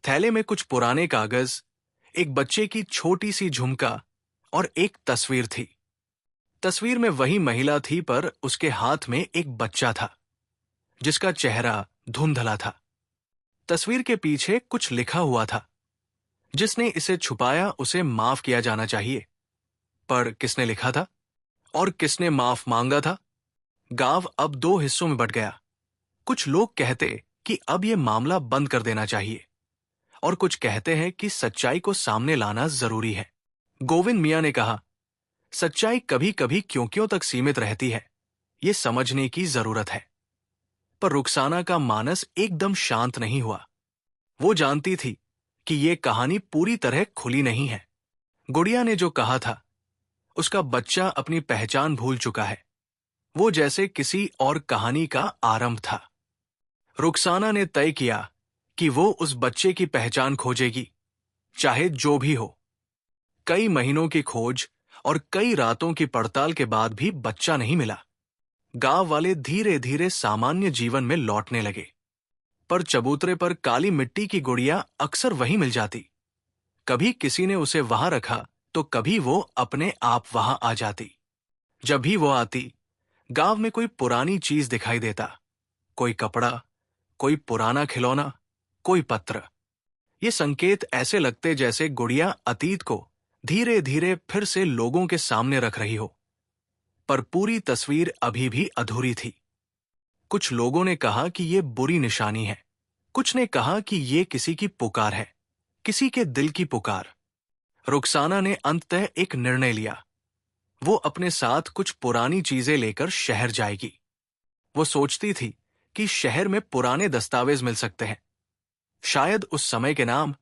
Speaker 1: थैले में कुछ पुराने कागज, एक बच्चे की छोटी सी झुमका और एक तस्वीर थी। तस्वीर में वही महिला थी, पर उसके हाथ में एक बच्चा था जिसका चेहरा धुंधला था। तस्वीर के पीछे कुछ लिखा हुआ था, जिसने इसे छुपाया उसे माफ किया जाना चाहिए। पर किसने लिखा था और किसने माफ मांगा था? गांव अब दो हिस्सों में बंट गया। कुछ लोग कहते कि अब यह मामला बंद कर देना चाहिए, और कुछ कहते हैं कि सच्चाई को सामने लाना जरूरी है। गोविंद मियां ने कहा, सच्चाई कभी कभी क्यों तक सीमित रहती है, ये समझने की जरूरत है। पर रुखसाना का मानस एकदम शांत नहीं हुआ। वो जानती थी कि ये कहानी पूरी तरह खुली नहीं है। गुड़िया ने जो कहा था, उसका बच्चा अपनी पहचान भूल चुका है, वो जैसे किसी और कहानी का आरंभ था। रुखसाना ने तय किया कि वो उस बच्चे की पहचान खोजेगी, चाहे जो भी हो। कई महीनों की खोज और कई रातों की पड़ताल के बाद भी बच्चा नहीं मिला। गांव वाले धीरे धीरे सामान्य जीवन में लौटने लगे। पर चबूतरे पर काली मिट्टी की गुड़िया अक्सर वहीं मिल जाती। कभी किसी ने उसे वहां रखा तो कभी वो अपने आप वहां आ जाती। जब भी वो आती, गांव में कोई पुरानी चीज दिखाई देता, कोई कपड़ा, कोई पुराना खिलौना, कोई पत्र। ये संकेत ऐसे लगते जैसे गुड़िया अतीत को धीरे धीरे फिर से लोगों के सामने रख रही हो। पर पूरी तस्वीर अभी भी अधूरी थी। कुछ लोगों ने कहा कि ये बुरी निशानी है, कुछ ने कहा कि ये किसी की पुकार है, किसी के दिल की पुकार। रुखसाना ने अंततः एक निर्णय लिया। वो अपने साथ कुछ पुरानी चीजें लेकर शहर जाएगी। वो सोचती थी कि शहर में पुराने दस्तावेज मिल सकते हैं, शायद उस समय के नाम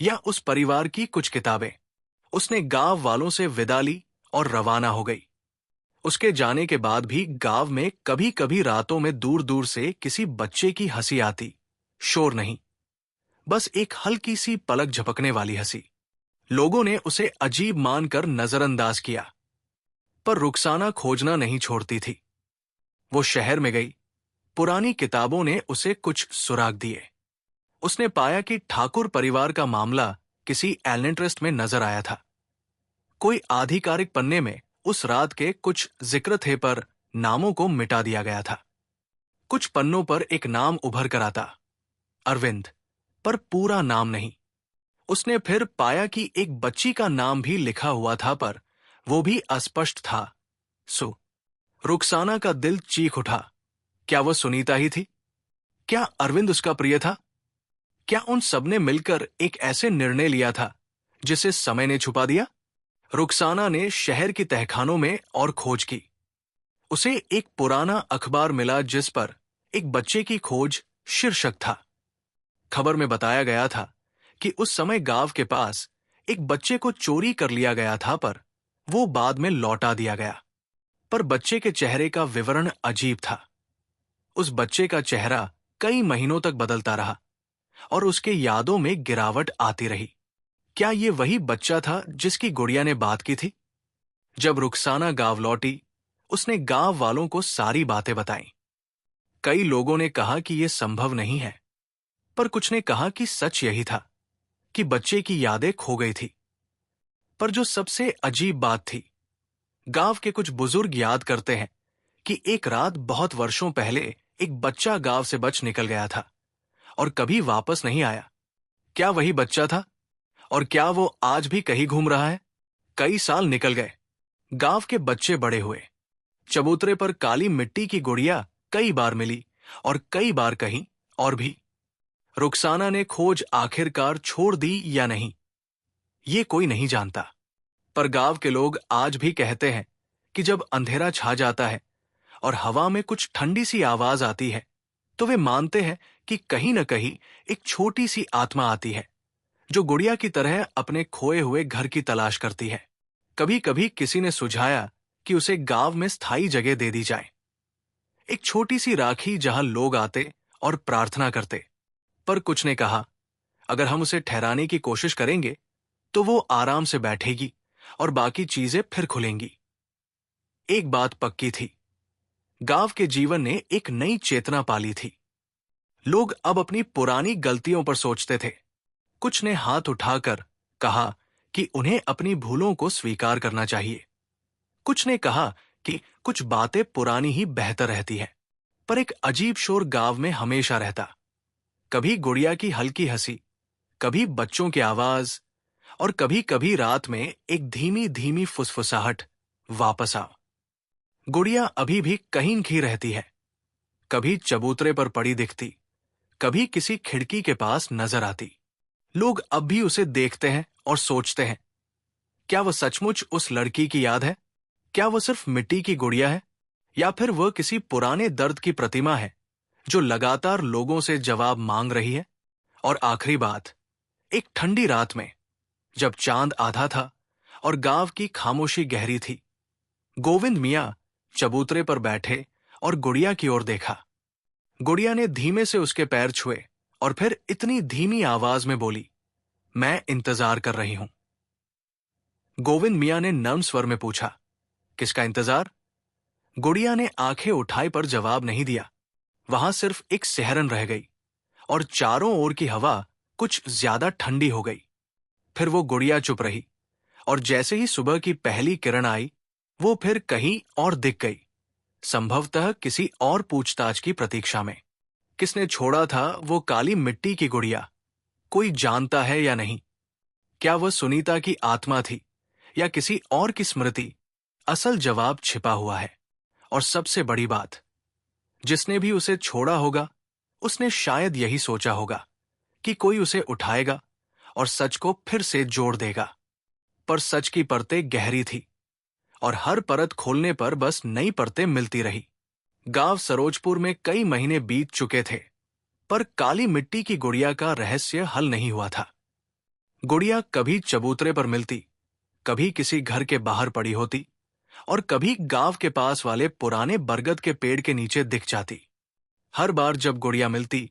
Speaker 1: या उस परिवार की कुछ किताबें। उसने गांव वालों से विदा ली और रवाना हो गई। उसके जाने के बाद भी गांव में कभी कभी रातों में दूर दूर से किसी बच्चे की हंसी आती। शोर नहीं, बस एक हल्की सी पलक झपकने वाली हंसी। लोगों ने उसे अजीब मानकर नजरअंदाज किया, पर रुखसाना खोजना नहीं छोड़ती थी। वो शहर में गई। पुरानी किताबों ने उसे कुछ सुराग दिए। उसने पाया कि ठाकुर परिवार का मामला किसी एलन ट्रस्ट में नजर आया था। कोई आधिकारिक पन्ने में उस रात के कुछ जिक्र थे, पर नामों को मिटा दिया गया था। कुछ पन्नों पर एक नाम उभर कर आता, अरविंद, पर पूरा नाम नहीं। उसने फिर पाया कि एक बच्ची का नाम भी लिखा हुआ था, पर वो भी अस्पष्ट था, सु। रुखसाना का दिल चीख उठा। क्या वो सुनीता ही थी? क्या अरविंद उसका प्रिय था? क्या उन सबने मिलकर एक ऐसे निर्णय लिया था जिसे समय ने छुपा दिया? रुखसाना ने शहर की तहखानों में और खोज की। उसे एक पुराना अखबार मिला जिस पर एक बच्चे की खोज शीर्षक था। खबर में बताया गया था कि उस समय गांव के पास एक बच्चे को चोरी कर लिया गया था, पर वो बाद में लौटा दिया गया। पर बच्चे के चेहरे का विवरण अजीब था। उस बच्चे का चेहरा कई महीनों तक बदलता रहा और उसके यादों में गिरावट आती रही। क्या ये वही बच्चा था जिसकी गुड़िया ने बात की थी? जब रुखसाना गांव लौटी, उसने गांव वालों को सारी बातें बताईं। कई लोगों ने कहा कि यह संभव नहीं है, पर कुछ ने कहा कि सच यही था कि बच्चे की यादें खो गई थी। पर जो सबसे अजीब बात थी, गांव के कुछ बुजुर्ग याद करते हैं कि एक रात बहुत वर्षों पहले एक बच्चा गांव से बच निकल गया था और कभी वापस नहीं आया। क्या वही बच्चा था? और क्या वो आज भी कहीं घूम रहा है? कई साल निकल गए। गांव के बच्चे बड़े हुए। चबूतरे पर काली मिट्टी की गुड़िया कई बार मिली और कई बार कहीं और भी। रुखसाना ने खोज आखिरकार छोड़ दी या नहीं, ये कोई नहीं जानता। पर गांव के लोग आज भी कहते हैं कि जब अंधेरा छा जाता है और हवा में कुछ ठंडी सी आवाज आती है, तो वे मानते हैं कि कहीं न कहीं एक छोटी सी आत्मा आती है जो गुड़िया की तरह अपने खोए हुए घर की तलाश करती है। कभी कभी किसी ने सुझाया कि उसे गांव में स्थायी जगह दे दी जाए, एक छोटी सी राखी जहां लोग आते और प्रार्थना करते। पर कुछ ने कहा, अगर हम उसे ठहराने की कोशिश करेंगे तो वो आराम से बैठेगी और बाकी चीजें फिर खुलेंगी। एक बात पक्की थी, गांव के जीवन ने एक नई चेतना पाली थी। लोग अब अपनी पुरानी गलतियों पर सोचते थे। कुछ ने हाथ उठाकर कहा कि उन्हें अपनी भूलों को स्वीकार करना चाहिए। कुछ ने कहा कि कुछ बातें पुरानी ही बेहतर रहती है। पर एक अजीब शोर गांव में हमेशा रहता। कभी गुड़िया की हल्की हंसी, कभी बच्चों की आवाज, और कभी कभी रात में एक धीमी धीमी फुसफुसाहट, वापस आओ। गुड़िया अभी भी कहीं की रहती है, कभी चबूतरे पर पड़ी दिखती, कभी किसी खिड़की के पास नजर आती। लोग अब भी उसे देखते हैं और सोचते हैं, क्या वह सचमुच उस लड़की की याद है? क्या वह सिर्फ मिट्टी की गुड़िया है, या फिर वह किसी पुराने दर्द की प्रतिमा है जो लगातार लोगों से जवाब मांग रही है? और आखिरी बात, एक ठंडी रात में जब चांद आधा था और गांव की खामोशी गहरी थी, गोविंद मियां चबूतरे पर बैठे और गुड़िया की ओर देखा। गुड़िया ने धीमे से उसके पैर छुए और फिर इतनी धीमी आवाज में बोली, मैं इंतजार कर रही हूं। गोविंद मियां ने नर्म स्वर में पूछा, किसका इंतजार? गुड़िया ने आंखें उठाई पर जवाब नहीं दिया। वहां सिर्फ एक सिहरन रह गई और चारों ओर की हवा कुछ ज्यादा ठंडी हो गई। फिर वो गुड़िया चुप रही और जैसे ही सुबह की पहली किरण आई, वो फिर कहीं और दिख गई, संभवतः किसी और पूछताछ की प्रतीक्षा में। किसने छोड़ा था वो काली मिट्टी की गुड़िया? कोई जानता है या नहीं? क्या वह सुनीता की आत्मा थी या किसी और की स्मृति? असल जवाब छिपा हुआ है। और सबसे बड़ी बात, जिसने भी उसे छोड़ा होगा, उसने शायद यही सोचा होगा कि कोई उसे उठाएगा और सच को फिर से जोड़ देगा। पर सच की परतें गहरी थी और हर परत खोलने पर बस नई परतें मिलती रही। गांव सरोजपुर में कई महीने बीत चुके थे, पर काली मिट्टी की गुड़िया का रहस्य हल नहीं हुआ था। गुड़िया कभी चबूतरे पर मिलती, कभी किसी घर के बाहर पड़ी होती और कभी गांव के पास वाले पुराने बरगद के पेड़ के नीचे दिख जाती। हर बार जब गुड़िया मिलती,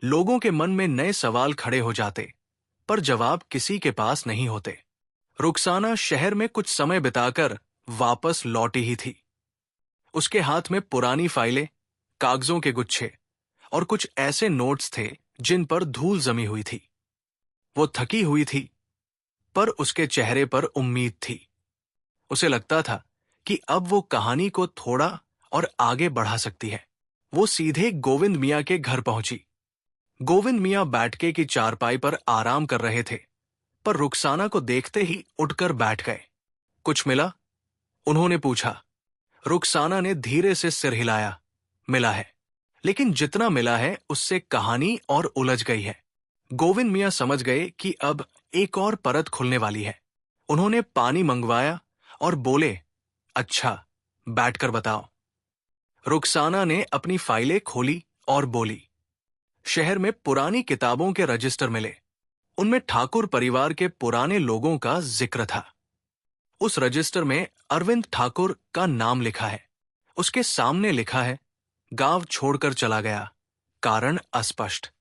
Speaker 1: लोगों के मन में नए सवाल खड़े हो जाते, पर जवाब किसी के पास नहीं होते। रुखसाना शहर में कुछ समय बिताकर वापस लौटी ही थी। उसके हाथ में पुरानी फाइलें, कागजों के गुच्छे और कुछ ऐसे नोट्स थे जिन पर धूल जमी हुई थी। वो थकी हुई थी, पर उसके चेहरे पर उम्मीद थी। उसे लगता था कि अब वो कहानी को थोड़ा और आगे बढ़ा सकती है। वो सीधे गोविंद मियाँ के घर पहुंची। गोविंद मियाँ बैठके की चारपाई पर आराम कर रहे थे, पर रुखसाना को देखते ही उठकर बैठ गए। कुछ मिला? उन्होंने पूछा। रुखसाना ने धीरे से सिर हिलाया। मिला है, लेकिन जितना मिला है उससे कहानी और उलझ गई है। गोविंद मियाँ समझ गए कि अब एक और परत खुलने वाली है। उन्होंने पानी मंगवाया और बोले, अच्छा, बैठकर बताओ। रुखसाना ने अपनी फाइलें खोली और बोली, शहर में पुरानी किताबों के रजिस्टर मिले। उनमें ठाकुर परिवार के पुराने लोगों का जिक्र था। उस रजिस्टर में अरविंद ठाकुर का नाम लिखा है। उसके सामने लिखा है, गांव छोड़कर चला गया, कारण अस्पष्ट।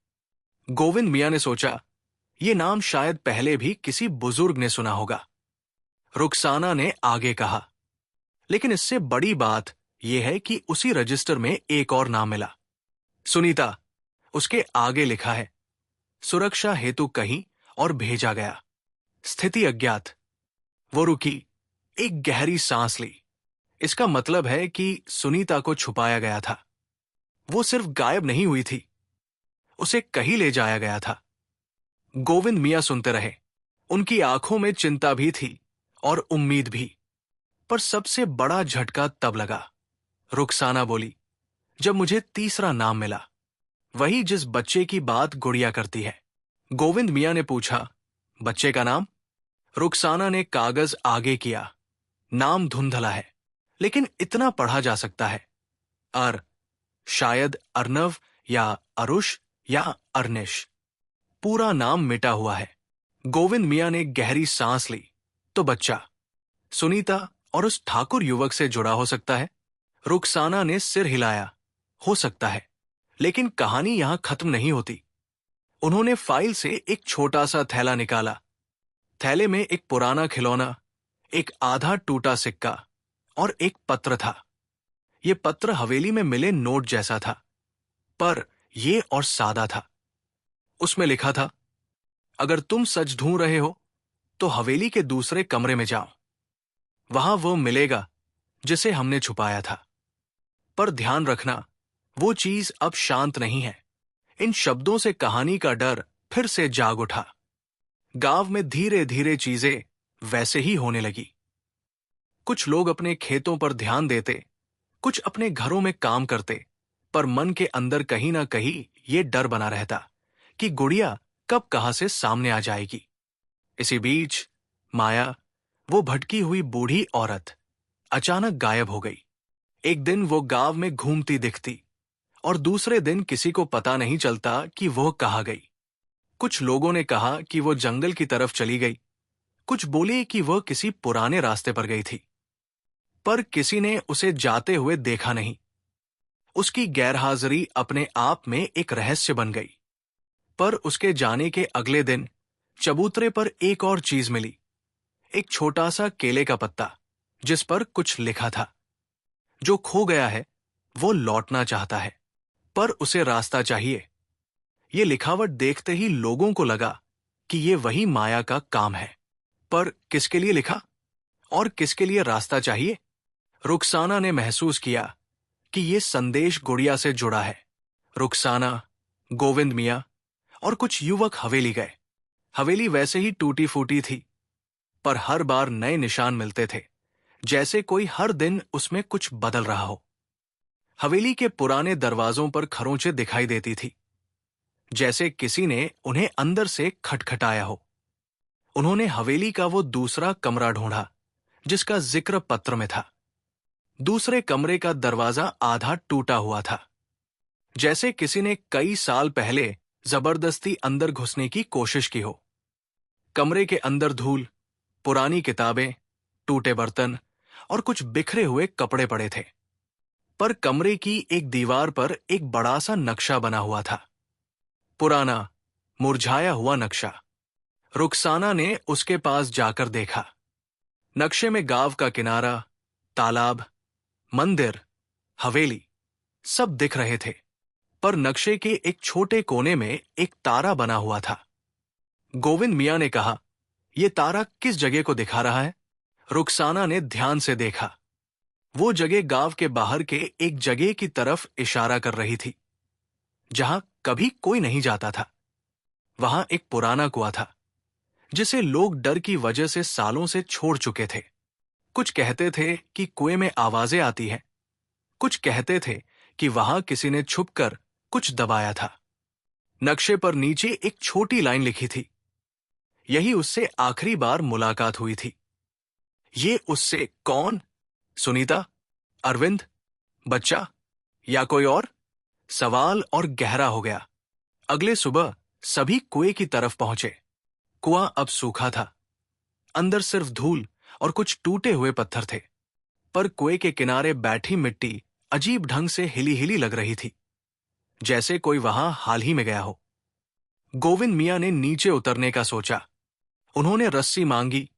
Speaker 1: गोविंद मियाँ ने सोचा, ये नाम शायद पहले भी किसी बुजुर्ग ने सुना होगा। रुखसाना ने आगे कहा, लेकिन इससे बड़ी बात यह है कि उसी रजिस्टर में एक और नाम मिला, सुनीता। उसके आगे लिखा है, सुरक्षा हेतु कहीं और भेजा गया, स्थिति अज्ञात। वो रुकी, एक गहरी सांस ली। इसका मतलब है कि सुनीता को छुपाया गया था। वो सिर्फ गायब नहीं हुई थी, उसे कहीं ले जाया गया था। गोविंद मियाँ सुनते रहे। उनकी आंखों में चिंता भी थी और उम्मीद भी। पर सबसे बड़ा झटका तब लगा। रुखसाना बोली, जब मुझे तीसरा नाम मिला, वही जिस बच्चे की बात गुड़िया करती है। गोविंद मियाँ ने पूछा, बच्चे का नाम? रुखसाना ने कागज आगे किया। नाम धुंधला है, लेकिन इतना पढ़ा जा सकता है, शायद अर्नव या अरुष या अर्निश। पूरा नाम मिटा हुआ है। गोविंद मियाँ ने गहरी सांस ली। तो बच्चा सुनीता और उस ठाकुर युवक से जुड़ा हो सकता है। रुखसाना ने सिर हिलाया। हो सकता है, लेकिन कहानी यहां खत्म नहीं होती। उन्होंने फाइल से एक छोटा सा थैला निकाला। थैले में एक पुराना खिलौना, एक आधा टूटा सिक्का और एक पत्र था। यह पत्र हवेली में मिले नोट जैसा था, पर यह और सादा था। उसमें लिखा था, अगर तुम सच ढूंढ रहे हो तो हवेली के दूसरे कमरे में जाओ, वहां वो मिलेगा जिसे हमने छुपाया था। पर ध्यान रखना, वो चीज अब शांत नहीं है। इन शब्दों से कहानी का डर फिर से जाग उठा। गांव में धीरे धीरे चीजें वैसे ही होने लगी। कुछ लोग अपने खेतों पर ध्यान देते, कुछ अपने घरों में काम करते, पर मन के अंदर कहीं ना कहीं ये डर बना रहता कि गुड़िया कब कहां से सामने आ जाएगी। इसी बीच माया, वो भटकी हुई बूढ़ी औरत, अचानक गायब हो गई। एक दिन वो गांव में घूमती दिखती और दूसरे दिन किसी को पता नहीं चलता कि वो कहाँ गई। कुछ लोगों ने कहा कि वो जंगल की तरफ चली गई, कुछ बोले कि वह किसी पुराने रास्ते पर गई थी, पर किसी ने उसे जाते हुए देखा नहीं। उसकी गैरहाजिरी अपने आप में एक रहस्य बन गई। पर उसके जाने के अगले दिन चबूतरे पर एक और चीज मिली, एक छोटा सा केले का पत्ता जिस पर कुछ लिखा था, जो खो गया है वो लौटना चाहता है, पर उसे रास्ता चाहिए। ये लिखावट देखते ही लोगों को लगा कि ये वही माया का काम है। पर किसके लिए लिखा और किसके लिए रास्ता चाहिए? रुखसाना ने महसूस किया कि ये संदेश गुड़िया से जुड़ा है। रुखसाना, गोविंद मियाँ और कुछ युवक हवेली गए। हवेली वैसे ही टूटी फूटी थी, पर हर बार नए निशान मिलते थे, जैसे कोई हर दिन उसमें कुछ बदल रहा हो। हवेली के पुराने दरवाजों पर खरोंचें दिखाई देती थी, जैसे किसी ने उन्हें अंदर से खटखटाया हो। उन्होंने हवेली का वो दूसरा कमरा ढूंढा जिसका जिक्र पत्र में था। दूसरे कमरे का दरवाजा आधा टूटा हुआ था, जैसे किसी ने कई साल पहले जबरदस्ती अंदर घुसने की कोशिश की हो। कमरे के अंदर धूल, पुरानी किताबें, टूटे बर्तन और कुछ बिखरे हुए कपड़े पड़े थे। पर कमरे की एक दीवार पर एक बड़ा सा नक्शा बना हुआ था, पुराना, मुरझाया हुआ नक्शा। रुखसाना ने उसके पास जाकर देखा। नक्शे में गांव का किनारा, तालाब, मंदिर, हवेली सब दिख रहे थे, पर नक्शे के एक छोटे कोने में एक तारा बना हुआ था। गोविंद मियां ने कहा, यह तारा किस जगह को दिखा रहा है? रुखसाना ने ध्यान से देखा। वो जगह गांव के बाहर के एक जगह की तरफ इशारा कर रही थी, जहां कभी कोई नहीं जाता था। वहां एक पुराना कुआं था, जिसे लोग डर की वजह से सालों से छोड़ चुके थे। कुछ कहते थे कि कुएं में आवाजें आती हैं, कुछ कहते थे कि वहां किसी ने छुपकर कुछ दबाया था। नक्शे पर नीचे एक छोटी लाइन लिखी थी, यही उससे आखिरी बार मुलाकात हुई थी। ये उससे कौन? सुनीता, अरविंद, बच्चा या कोई और? सवाल और गहरा हो गया। अगले सुबह सभी कुएं की तरफ पहुंचे। कुआं अब सूखा था, अंदर सिर्फ धूल और कुछ टूटे हुए पत्थर थे। पर कुएं के किनारे बैठी मिट्टी अजीब ढंग से हिली हिली लग रही थी, जैसे कोई वहां हाल ही में गया हो। गोविंद मियां ने नीचे उतरने का सोचा। उन्होंने रस्सी मांगी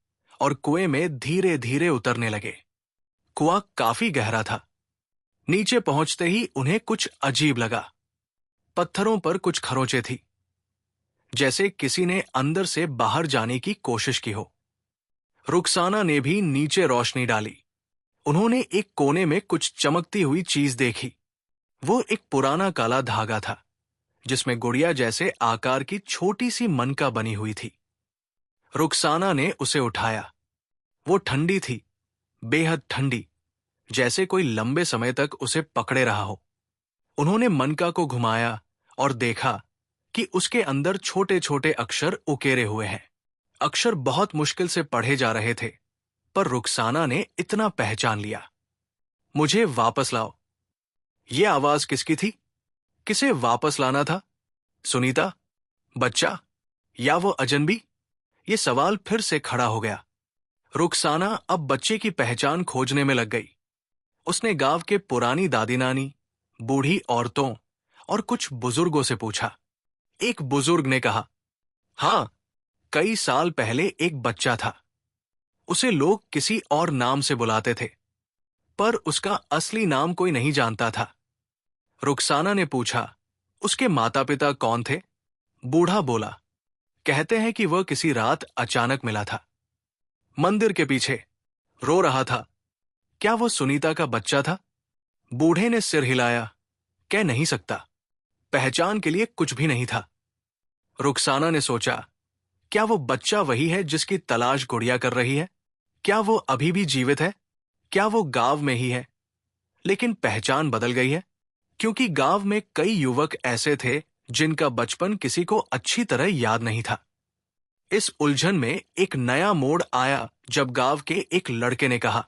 Speaker 1: और कुएं में धीरे धीरे उतरने लगे। कुआं काफी गहरा था। नीचे पहुंचते ही उन्हें कुछ अजीब लगा। पत्थरों पर कुछ खरोंचें थी, जैसे किसी ने अंदर से बाहर जाने की कोशिश की हो। रुखसाना ने भी नीचे रोशनी डाली। उन्होंने एक कोने में कुछ चमकती हुई चीज देखी। वो एक पुराना काला धागा था, जिसमें गुड़िया जैसे आकार की छोटी सी मनका बनी हुई थी। रुखसाना ने उसे उठाया। वो ठंडी थी, बेहद ठंडी, जैसे कोई लंबे समय तक उसे पकड़े रहा हो। उन्होंने मनका को घुमाया और देखा कि उसके अंदर छोटे छोटे अक्षर उकेरे हुए हैं। अक्षर बहुत मुश्किल से पढ़े जा रहे थे, पर रुखसाना ने इतना पहचान लिया। मुझे वापस लाओ। ये आवाज किसकी थी? किसे वापस लाना था? सुनीता, बच्चा या वो अजनबी? ये सवाल फिर से खड़ा हो गया। रुखसाना अब बच्चे की पहचान खोजने में लग गई। उसने गांव के पुरानी दादी नानी, बूढ़ी औरतों और कुछ बुजुर्गों से पूछा। एक बुजुर्ग ने कहा, हां, कई साल पहले एक बच्चा था। उसे लोग किसी और नाम से बुलाते थे, पर उसका असली नाम कोई नहीं जानता था। रुखसाना ने पूछा, उसके माता पिता कौन थे? बूढ़ा बोला, कहते हैं कि वह किसी रात अचानक मिला था, मंदिर के पीछे, रो रहा था। क्या वो सुनीता का बच्चा था? बूढ़े ने सिर हिलाया, कह नहीं सकता, पहचान के लिए कुछ भी नहीं था। रुखसाना ने सोचा, क्या वो बच्चा वही है जिसकी तलाश गुड़िया कर रही है? क्या वो अभी भी जीवित है? क्या वो गांव में ही है? लेकिन पहचान बदल गई है, क्योंकि गांव में कई युवक ऐसे थे जिनका बचपन किसी को अच्छी तरह याद नहीं था। इस उलझन में एक नया मोड़ आया जब गांव के एक लड़के ने कहा,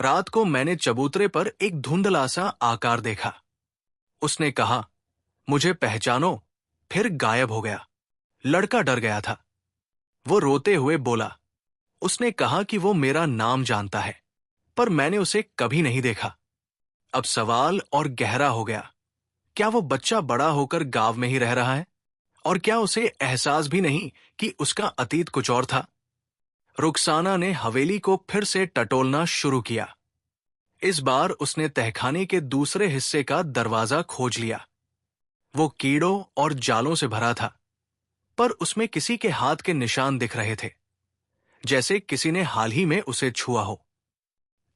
Speaker 1: रात को मैंने चबूतरे पर एक धुंधला सा आकार देखा। उसने कहा, मुझे पहचानो, फिर गायब हो गया। लड़का डर गया था। वो रोते हुए बोला, उसने कहा कि वो मेरा नाम जानता है, पर मैंने उसे कभी नहीं देखा। अब सवाल और गहरा हो गया। क्या वो बच्चा बड़ा होकर गांव में ही रह रहा है? और क्या उसे एहसास भी नहीं कि उसका अतीत कुछ और था? रुखसाना ने हवेली को फिर से टटोलना शुरू किया। इस बार उसने तहखाने के दूसरे हिस्से का दरवाजा खोज लिया। वो कीड़ों और जालों से भरा था, पर उसमें किसी के हाथ के निशान दिख रहे थे, जैसे किसी ने हाल ही में उसे छुआ हो।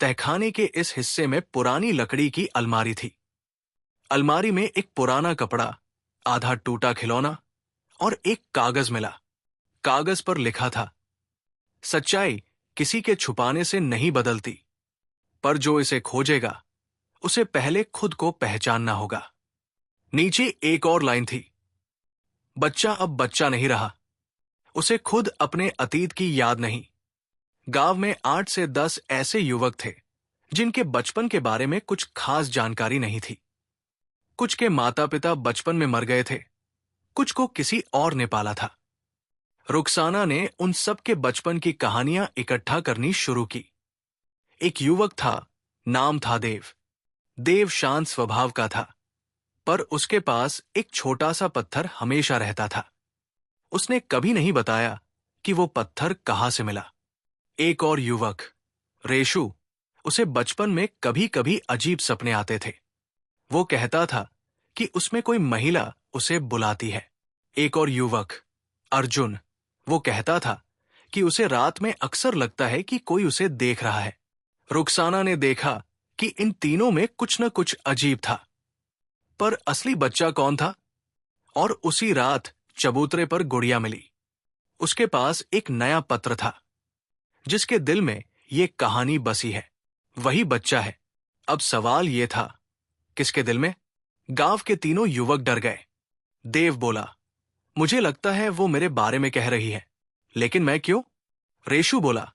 Speaker 1: तहखाने के इस हिस्से में पुरानी लकड़ी की अलमारी थी। अलमारी में एक पुराना कपड़ा, आधा टूटा खिलौना और एक कागज मिला। कागज पर लिखा था, सच्चाई किसी के छुपाने से नहीं बदलती, पर जो इसे खोजेगा उसे पहले खुद को पहचानना होगा। नीचे एक और लाइन थी, बच्चा अब बच्चा नहीं रहा, उसे खुद अपने अतीत की याद नहीं। गांव में 8 से 10 ऐसे युवक थे जिनके बचपन के बारे में कुछ खास जानकारी नहीं थी। कुछ के माता पिता बचपन में मर गए थे, कुछ को किसी और ने पाला था। रुखसाना ने उन सब के बचपन की कहानियां इकट्ठा करनी शुरू की। एक युवक था, नाम था देव। देव शांत स्वभाव का था, पर उसके पास एक छोटा सा पत्थर हमेशा रहता था। उसने कभी नहीं बताया कि वो पत्थर कहाँ से मिला। एक और युवक, रेशु, उसे बचपन में कभी कभी अजीब सपने आते थे। वो कहता था कि उसमें कोई महिला उसे बुलाती है। एक और युवक, अर्जुन, वो कहता था कि उसे रात में अक्सर लगता है कि कोई उसे देख रहा है। रुखसाना ने देखा कि इन तीनों में कुछ न कुछ अजीब था, पर असली बच्चा कौन था? और उसी रात चबूतरे पर गुड़िया मिली। उसके पास एक नया पत्र था, जिसके दिल में ये कहानी बसी है। वही बच्चा है। अब सवाल ये था, किसके दिल में? गांव के तीनों युवक डर गए। देव बोला, मुझे लगता है वो मेरे बारे में कह रही है, लेकिन मैं क्यों? रेशु बोला,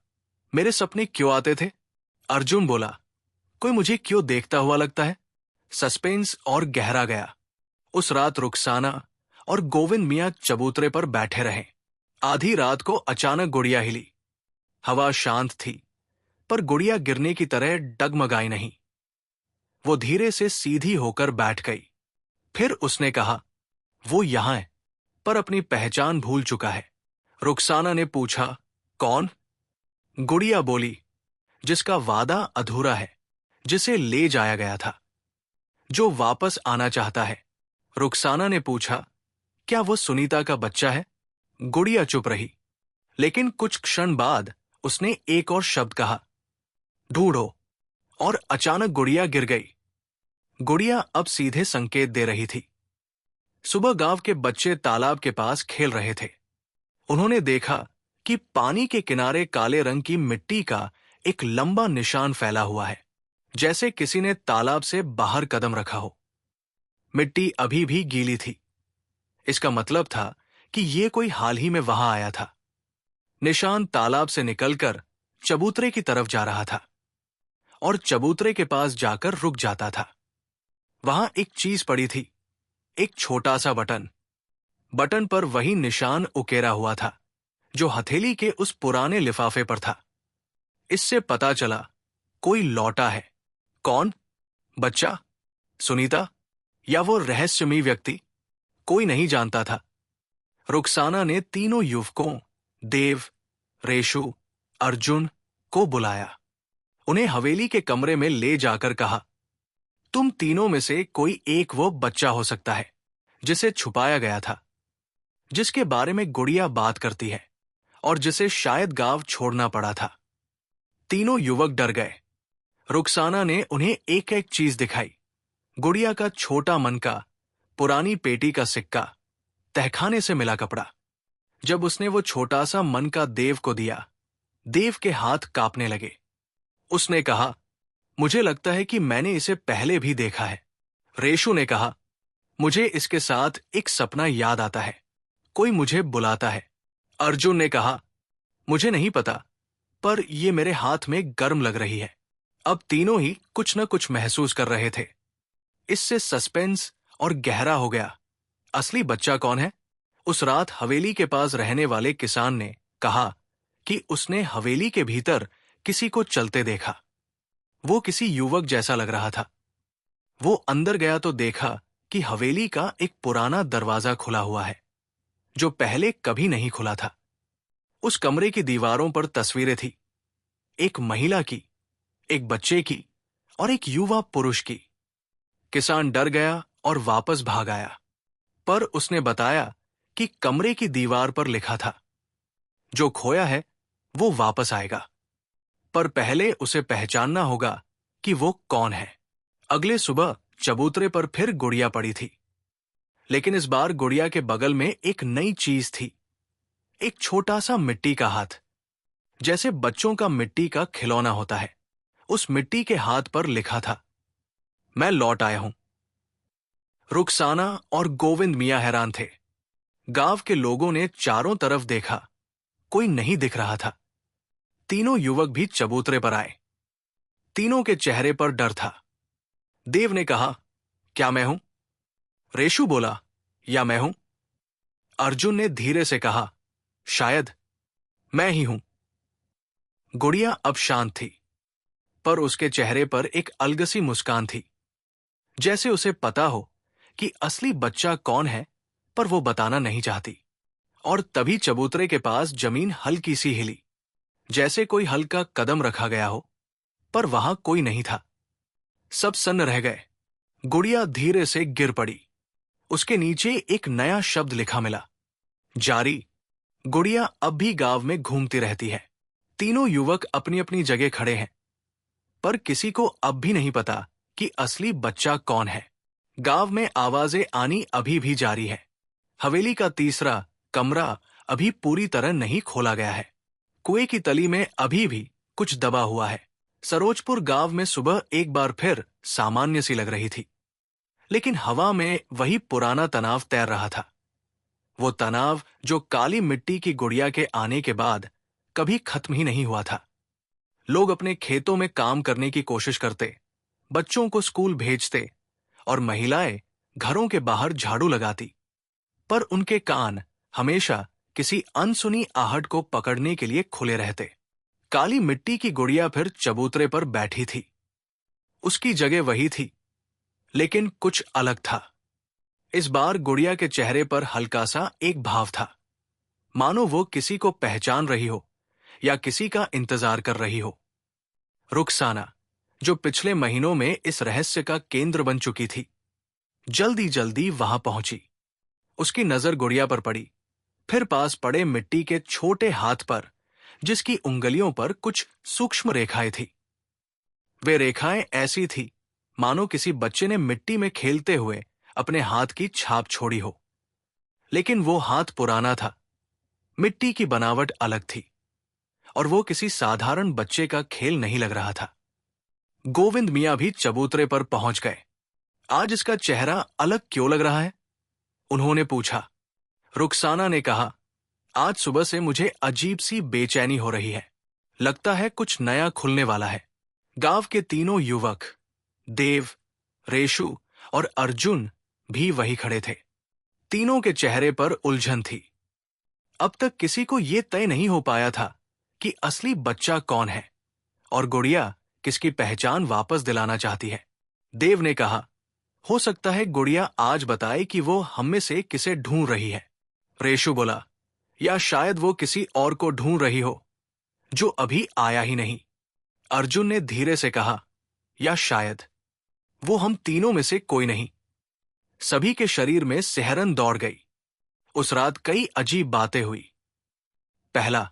Speaker 1: मेरे सपने क्यों आते थे? अर्जुन बोला, कोई मुझे क्यों देखता हुआ लगता है? सस्पेंस और गहरा गया। उस रात रुखसाना और गोविंद मियां चबूतरे पर बैठे रहे। आधी रात को अचानक गुड़िया हिली। हवा शांत थी, पर गुड़िया गिरने की तरह डगमगाई नहीं। वो धीरे से सीधी होकर बैठ गई। फिर उसने कहा, वो यहां है, पर अपनी पहचान भूल चुका है। रुखसाना ने पूछा, कौन? गुड़िया बोली, जिसका वादा अधूरा है, जिसे ले जाया गया था, जो वापस आना चाहता है। रुखसाना ने पूछा, क्या वो सुनीता का बच्चा है? गुड़िया चुप रही, लेकिन कुछ क्षण बाद उसने एक और शब्द कहा, ढूंढो। और अचानक गुड़िया गिर गई। गुड़िया अब सीधे संकेत दे रही थी। सुबह गांव के बच्चे तालाब के पास खेल रहे थे। उन्होंने देखा कि पानी के किनारे काले रंग की मिट्टी का एक लंबा निशान फैला हुआ है, जैसे किसी ने तालाब से बाहर कदम रखा हो। मिट्टी अभी भी गीली थी। इसका मतलब था कि ये कोई हाल ही में वहां आया था। निशान तालाब से निकलकर चबूतरे की तरफ जा रहा था और चबूतरे के पास जाकर रुक जाता था। वहां एक चीज पड़ी थी, एक छोटा सा बटन। बटन पर वही निशान उकेरा हुआ था जो हथेली के उस पुराने लिफाफे पर था। इससे पता चला कोई लौटा है। कौन? बच्चा, सुनीता, या वो रहस्यमयी व्यक्ति? कोई नहीं जानता था। रुखसाना ने तीनों युवकों, देव, रेशु, अर्जुन, को बुलाया। उन्हें हवेली के कमरे में ले जाकर कहा, तुम तीनों में से कोई एक वो बच्चा हो सकता है जिसे छुपाया गया था, जिसके बारे में गुड़िया बात करती है और जिसे शायद गांव छोड़ना पड़ा था। तीनों युवक डर गए। रुखसाना ने उन्हें एक एक चीज दिखाई। गुड़िया का छोटा मनका, पुरानी पेटी का सिक्का, तहखाने से मिला कपड़ा। जब उसने वो छोटा सा मनका देव को दिया, देव के हाथ कांपने लगे। उसने कहा, मुझे लगता है कि मैंने इसे पहले भी देखा है। रेशु ने कहा, मुझे इसके साथ एक सपना याद आता है, कोई मुझे बुलाता है। अर्जुन ने कहा, मुझे नहीं पता, पर यह मेरे हाथ में गर्म लग रही है। अब तीनों ही कुछ न कुछ महसूस कर रहे थे। इससे सस्पेंस और गहरा हो गया। असली बच्चा कौन है? उस रात हवेली के पास रहने वाले किसान ने कहा कि उसने हवेली के भीतर किसी को चलते देखा। वो किसी युवक जैसा लग रहा था। वो अंदर गया तो देखा कि हवेली का एक पुराना दरवाजा खुला हुआ है, जो पहले कभी नहीं खुला था। उस कमरे की दीवारों पर तस्वीरें थी, एक महिला की, एक बच्चे की और एक युवा पुरुष की। किसान डर गया और वापस भाग आया, पर उसने बताया कि कमरे की दीवार पर लिखा था, जो खोया है वो वापस आएगा, पर पहले उसे पहचानना होगा कि वो कौन है। अगले सुबह चबूतरे पर फिर गुड़िया पड़ी थी, लेकिन इस बार गुड़िया के बगल में एक नई चीज थी, एक छोटा सा मिट्टी का हाथ, जैसे बच्चों का मिट्टी का खिलौना होता है। उस मिट्टी के हाथ पर लिखा था, मैं लौट आया हूं। रुखसाना और गोविंद मियां हैरान थे। गांव के लोगों ने चारों तरफ देखा, कोई नहीं दिख रहा था। तीनों युवक भी चबूतरे पर आए। तीनों के चेहरे पर डर था। देव ने कहा, क्या मैं हूं? रेशु बोला, या मैं हूं? अर्जुन ने धीरे से कहा, शायद मैं ही हूं। गुड़िया अब शांत थी, पर उसके चेहरे पर एक अलगसी मुस्कान थी, जैसे उसे पता हो कि असली बच्चा कौन है, पर वो बताना नहीं चाहती। और तभी चबूतरे के पास जमीन हल्की सी हिली, जैसे कोई हल्का कदम रखा गया हो, पर वहां कोई नहीं था। सब सन्न रह गए। गुड़िया धीरे से गिर पड़ी। उसके नीचे एक नया शब्द लिखा मिला, जारी। गुड़िया अब भी गांव में घूमती रहती है। तीनों युवक अपनी अपनी जगह खड़े हैं, पर किसी को अब भी नहीं पता कि असली बच्चा कौन है। गांव में आवाजें आनी अभी भी जारी है। हवेली का तीसरा कमरा अभी पूरी तरह नहीं खोला गया है। कुएं की तली में अभी भी कुछ दबा हुआ है। सरोजपुर गांव में सुबह एक बार फिर सामान्य सी लग रही थी, लेकिन हवा में वही पुराना तनाव तैर रहा था। वो तनाव जो काली मिट्टी की गुड़िया के आने के बाद कभी खत्म ही नहीं हुआ था। लोग अपने खेतों में काम करने की कोशिश करते, बच्चों को स्कूल भेजते, और महिलाएं घरों के बाहर झाड़ू लगाती, पर उनके कान हमेशा किसी अनसुनी आहट को पकड़ने के लिए खुले रहते। काली मिट्टी की गुड़िया फिर चबूतरे पर बैठी थी। उसकी जगह वही थी, लेकिन कुछ अलग था। इस बार गुड़िया के चेहरे पर हल्का सा एक भाव था, मानो वो किसी को पहचान रही हो या किसी का इंतजार कर रही हो। रुखसाना, जो पिछले महीनों में इस रहस्य का केंद्र बन चुकी थी, जल्दी जल्दी वहां पहुंची। उसकी नजर गुड़िया पर पड़ी, फिर पास पड़े मिट्टी के छोटे हाथ पर, जिसकी उंगलियों पर कुछ सूक्ष्म रेखाएं थी। वे रेखाएं ऐसी थी मानो किसी बच्चे ने मिट्टी में खेलते हुए अपने हाथ की छाप छोड़ी हो। लेकिन वो हाथ पुराना था, मिट्टी की बनावट अलग थी, और वो किसी साधारण बच्चे का खेल नहीं लग रहा था। गोविंद मियां भी चबूतरे पर पहुंच गए। आज इसका चेहरा अलग क्यों लग रहा है? उन्होंने पूछा। रुखसाना ने कहा, आज सुबह से मुझे अजीब सी बेचैनी हो रही है। लगता है कुछ नया खुलने वाला है। गांव के तीनों युवक, देव, रेशु और अर्जुन भी वही खड़े थे। तीनों के चेहरे पर उलझन थी। अब तक किसी को यह तय नहीं हो पाया था कि असली बच्चा कौन है और गुड़िया किसकी पहचान वापस दिलाना चाहती है। देव ने कहा, हो सकता है गुड़िया आज बताए कि वो हम में से किसे ढूंढ रही है। रेशु बोला, या शायद वो किसी और को ढूंढ रही हो जो अभी आया ही नहीं। अर्जुन ने धीरे से कहा, या शायद वो हम तीनों में से कोई नहीं। सभी के शरीर में सिहरन दौड़ गई। उस रात कई अजीब बातें हुई। पहला,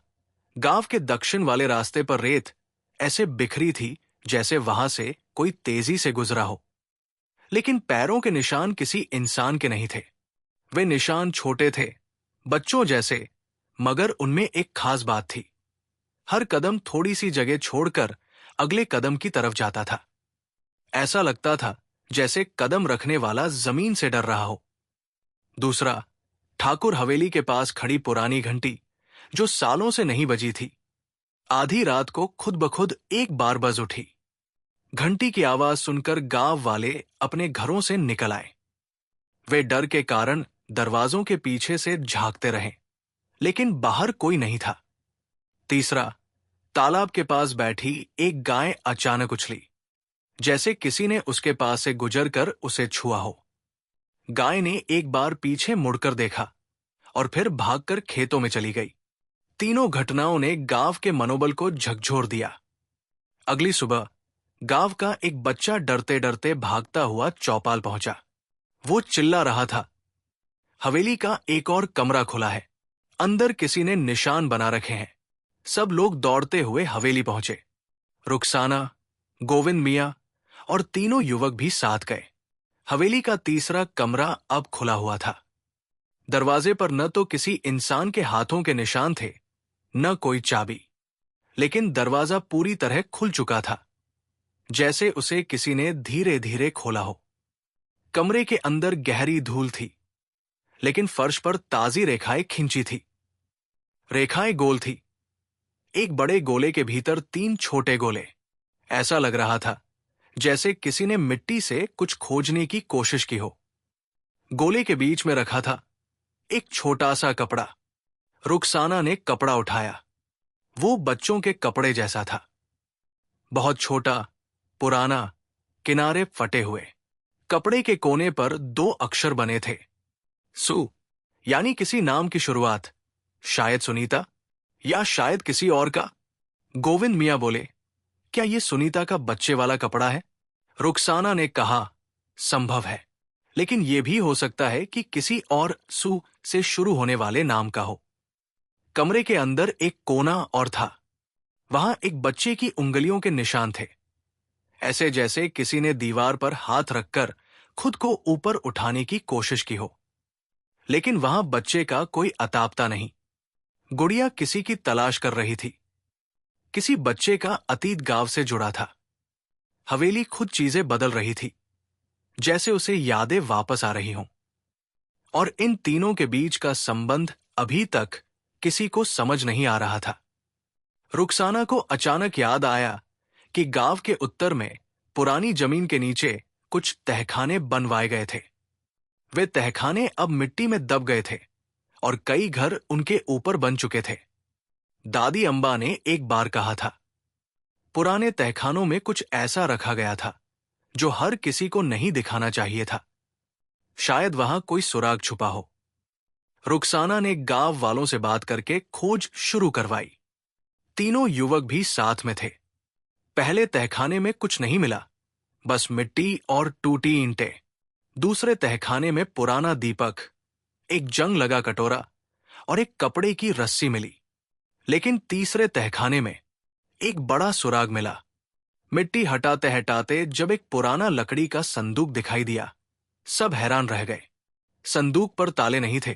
Speaker 1: गांव के दक्षिण वाले रास्ते पर रेत ऐसे बिखरी थी जैसे वहां से कोई तेजी से गुजरा हो, लेकिन पैरों के निशान किसी इंसान के नहीं थे। वे निशान छोटे थे, बच्चों जैसे, मगर उनमें एक खास बात थी। हर कदम थोड़ी सी जगह छोड़कर अगले कदम की तरफ जाता था। ऐसा लगता था जैसे कदम रखने वाला जमीन से डर रहा हो। दूसरा, ठाकुर हवेली के पास खड़ी पुरानी घंटी, जो सालों से नहीं बजी थी, आधी रात को खुद ब खुद एक बार बज उठी। घंटी की आवाज सुनकर गांव वाले अपने घरों से निकल आए। वे डर के कारण दरवाजों के पीछे से झांकते रहे, लेकिन बाहर कोई नहीं था। तीसरा, तालाब के पास बैठी एक गाय अचानक उछली, जैसे किसी ने उसके पास से गुजरकर उसे छुआ हो। गाय ने एक बार पीछे मुड़कर देखा और फिर भागकर खेतों में चली गई। तीनों घटनाओं ने गांव के मनोबल को झकझोर दिया। अगली सुबह गांव का एक बच्चा डरते डरते भागता हुआ चौपाल पहुंचा। वो चिल्ला रहा था, हवेली का एक और कमरा खुला है, अंदर किसी ने निशान बना रखे हैं। सब लोग दौड़ते हुए हवेली पहुंचे। रुखसाना, गोविंद मियां और तीनों युवक भी साथ गए। हवेली का तीसरा कमरा अब खुला हुआ था। दरवाजे पर न तो किसी इंसान के हाथों के निशान थे, न कोई चाबी, लेकिन दरवाजा पूरी तरह खुल चुका था, जैसे उसे किसी ने धीरे धीरे खोला हो। कमरे के अंदर गहरी धूल थी, लेकिन फर्श पर ताजी रेखाएं खिंची थी। रेखाएं गोल थी, एक बड़े गोले के भीतर 3 छोटे गोले। ऐसा लग रहा था जैसे किसी ने मिट्टी से कुछ खोजने की कोशिश की हो। गोले के बीच में रखा था एक छोटा सा कपड़ा। रुखसाना ने कपड़ा उठाया। वो बच्चों के कपड़े जैसा था, बहुत छोटा, पुराना, किनारे फटे हुए। कपड़े के कोने पर 2 अक्षर बने थे, सु, यानी किसी नाम की शुरुआत, शायद सुनीता या शायद किसी और का। गोविंद मियां बोले, क्या ये सुनीता का बच्चे वाला कपड़ा है? रुखसाना ने कहा, संभव है, लेकिन यह भी हो सकता है कि किसी और सु से शुरू होने वाले नाम का हो। कमरे के अंदर एक कोना और था। वहां एक बच्चे की उंगलियों के निशान थे, ऐसे जैसे किसी ने दीवार पर हाथ रखकर खुद को ऊपर उठाने की कोशिश की हो। लेकिन वहां बच्चे का कोई अतापता नहीं। गुड़िया किसी की तलाश कर रही थी। किसी बच्चे का अतीत गांव से जुड़ा था। हवेली खुद चीजें बदल रही थी, जैसे उसे यादें वापस आ रही हों। और इन तीनों के बीच का संबंध अभी तक किसी को समझ नहीं आ रहा था। रुखसाना को अचानक याद आया कि गांव के उत्तर में पुरानी जमीन के नीचे कुछ तहखाने बनवाए गए थे। वे तहखाने अब मिट्टी में दब गए थे और कई घर उनके ऊपर बन चुके थे। दादी अम्बा ने एक बार कहा था, पुराने तहखानों में कुछ ऐसा रखा गया था जो हर किसी को नहीं दिखाना चाहिए था। शायद वहां कोई सुराग छुपा हो। रुखसाना ने गांव वालों से बात करके खोज शुरू करवाई। तीनों युवक भी साथ में थे। पहले तहखाने में कुछ नहीं मिला, बस मिट्टी और टूटी ईंटें। दूसरे तहखाने में पुराना दीपक, एक जंग लगा कटोरा और एक कपड़े की रस्सी मिली। लेकिन तीसरे तहखाने में एक बड़ा सुराग मिला। मिट्टी हटाते हटाते जब एक पुराना लकड़ी का संदूक दिखाई दिया, सब हैरान रह गए। संदूक पर ताले नहीं थे,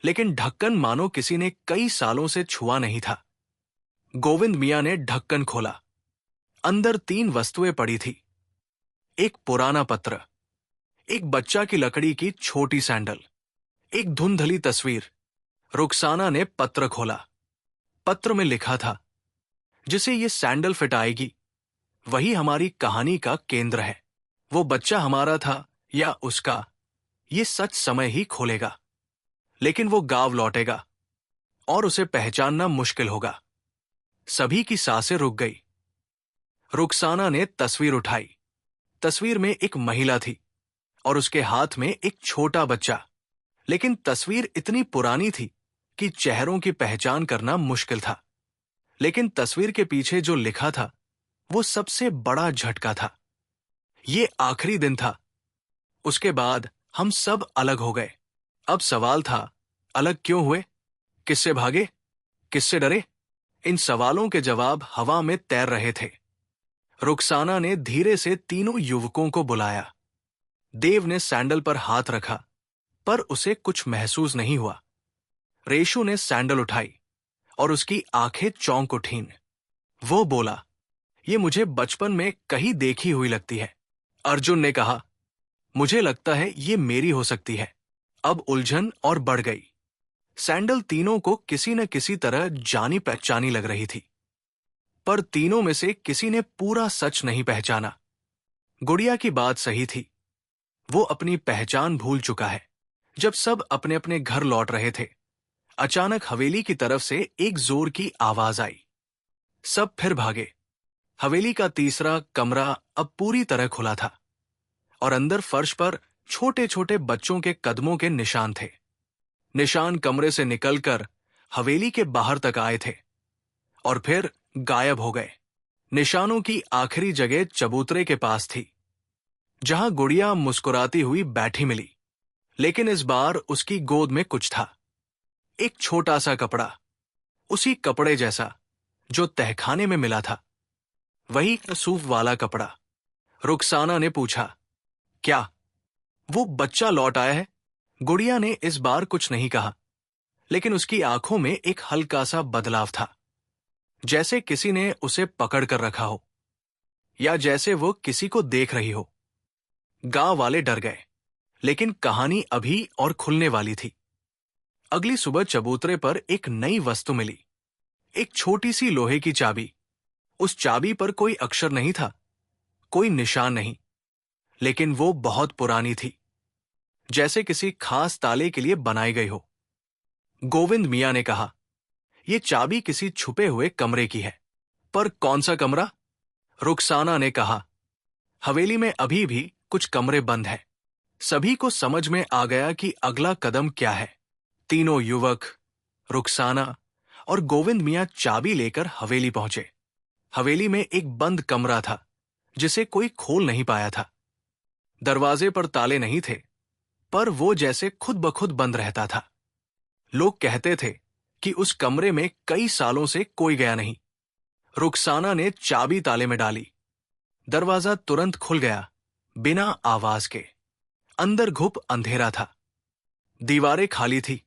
Speaker 1: लेकिन ढक्कन मानो किसी ने कई सालों से छुआ नहीं था। गोविंद मियां ने ढक्कन खोला। अंदर 3 वस्तुएं पड़ी थी। एक पुराना पत्र, एक बच्चा की लकड़ी की छोटी सैंडल, एक धुंधली तस्वीर। रुखसाना ने पत्र खोला। पत्र में लिखा था, जिसे ये सैंडल फिट आएगी वही हमारी कहानी का केंद्र है। वो बच्चा हमारा था या उसका, ये सच समय ही खोलेगा। लेकिन वो गांव लौटेगा और उसे पहचानना मुश्किल होगा। सभी की सांसें रुक गई। रुखसाना ने तस्वीर उठाई। तस्वीर में एक महिला थी और उसके हाथ में एक छोटा बच्चा। लेकिन तस्वीर इतनी पुरानी थी कि चेहरों की पहचान करना मुश्किल था। लेकिन तस्वीर के पीछे जो लिखा था वो सबसे बड़ा झटका था। ये आखिरी दिन था। उसके बाद हम सब अलग हो गए। अब सवाल था, अलग क्यों हुए? किससे भागे? किससे डरे? इन सवालों के जवाब हवा में तैर रहे थे। रुखसाना ने धीरे से तीनों युवकों को बुलाया। देव ने सैंडल पर हाथ रखा, पर उसे कुछ महसूस नहीं हुआ। रेशु ने सैंडल उठाई और उसकी आंखें चौंक उठीं। वो बोला, ये मुझे बचपन में कहीं देखी हुई लगती है। अर्जुन ने कहा, मुझे लगता है ये मेरी हो सकती है। अब उलझन और बढ़ गई। सैंडल तीनों को किसी न किसी तरह जानी पहचानी लग रही थी, पर तीनों में से किसी ने पूरा सच नहीं पहचाना। गुड़िया की बात सही थी। वो अपनी पहचान भूल चुका है। जब सब अपने अपने घर लौट रहे थे, अचानक हवेली की तरफ से एक जोर की आवाज आई। सब फिर भागे। हवेली का तीसरा कमरा अब पूरी तरह खुला था और अंदर फर्श पर छोटे छोटे बच्चों के कदमों के निशान थे। निशान कमरे से निकलकर हवेली के बाहर तक आए थे और फिर गायब हो गए। निशानों की आखिरी जगह चबूतरे के पास थी, जहां गुड़िया मुस्कुराती हुई बैठी मिली। लेकिन इस बार उसकी गोद में कुछ था, एक छोटा सा कपड़ा, उसी कपड़े जैसा जो तहखाने में मिला था, वही सूफ वाला कपड़ा। रुखसाना ने पूछा, क्या वो बच्चा लौट आया है? गुड़िया ने इस बार कुछ नहीं कहा, लेकिन उसकी आंखों में एक हल्का सा बदलाव था, जैसे किसी ने उसे पकड़ कर रखा हो या जैसे वो किसी को देख रही हो। गांव वाले डर गए, लेकिन कहानी अभी और खुलने वाली थी। अगली सुबह चबूतरे पर एक नई वस्तु मिली, एक छोटी सी लोहे की चाबी। उस चाबी पर कोई अक्षर नहीं था, कोई निशान नहीं, लेकिन वो बहुत पुरानी थी, जैसे किसी खास ताले के लिए बनाई गई हो। गोविंद मियां ने कहा, यह चाबी किसी छुपे हुए कमरे की है। पर कौन सा कमरा? रुखसाना ने कहा, हवेली में अभी भी कुछ कमरे बंद हैं। सभी को समझ में आ गया कि अगला कदम क्या है। तीनों युवक, रुखसाना और गोविंद मियां चाबी लेकर हवेली पहुंचे। हवेली में एक बंद कमरा था, जिसे कोई खोल नहीं पाया था। दरवाजे पर ताले नहीं थे, पर वो जैसे खुद ब खुद बंद रहता था। लोग कहते थे कि उस कमरे में कई सालों से कोई गया नहीं। रुखसाना ने चाबी ताले में डाली। दरवाजा तुरंत खुल गया, बिना आवाज के। अंदर घुप अंधेरा था। दीवारें खाली थी।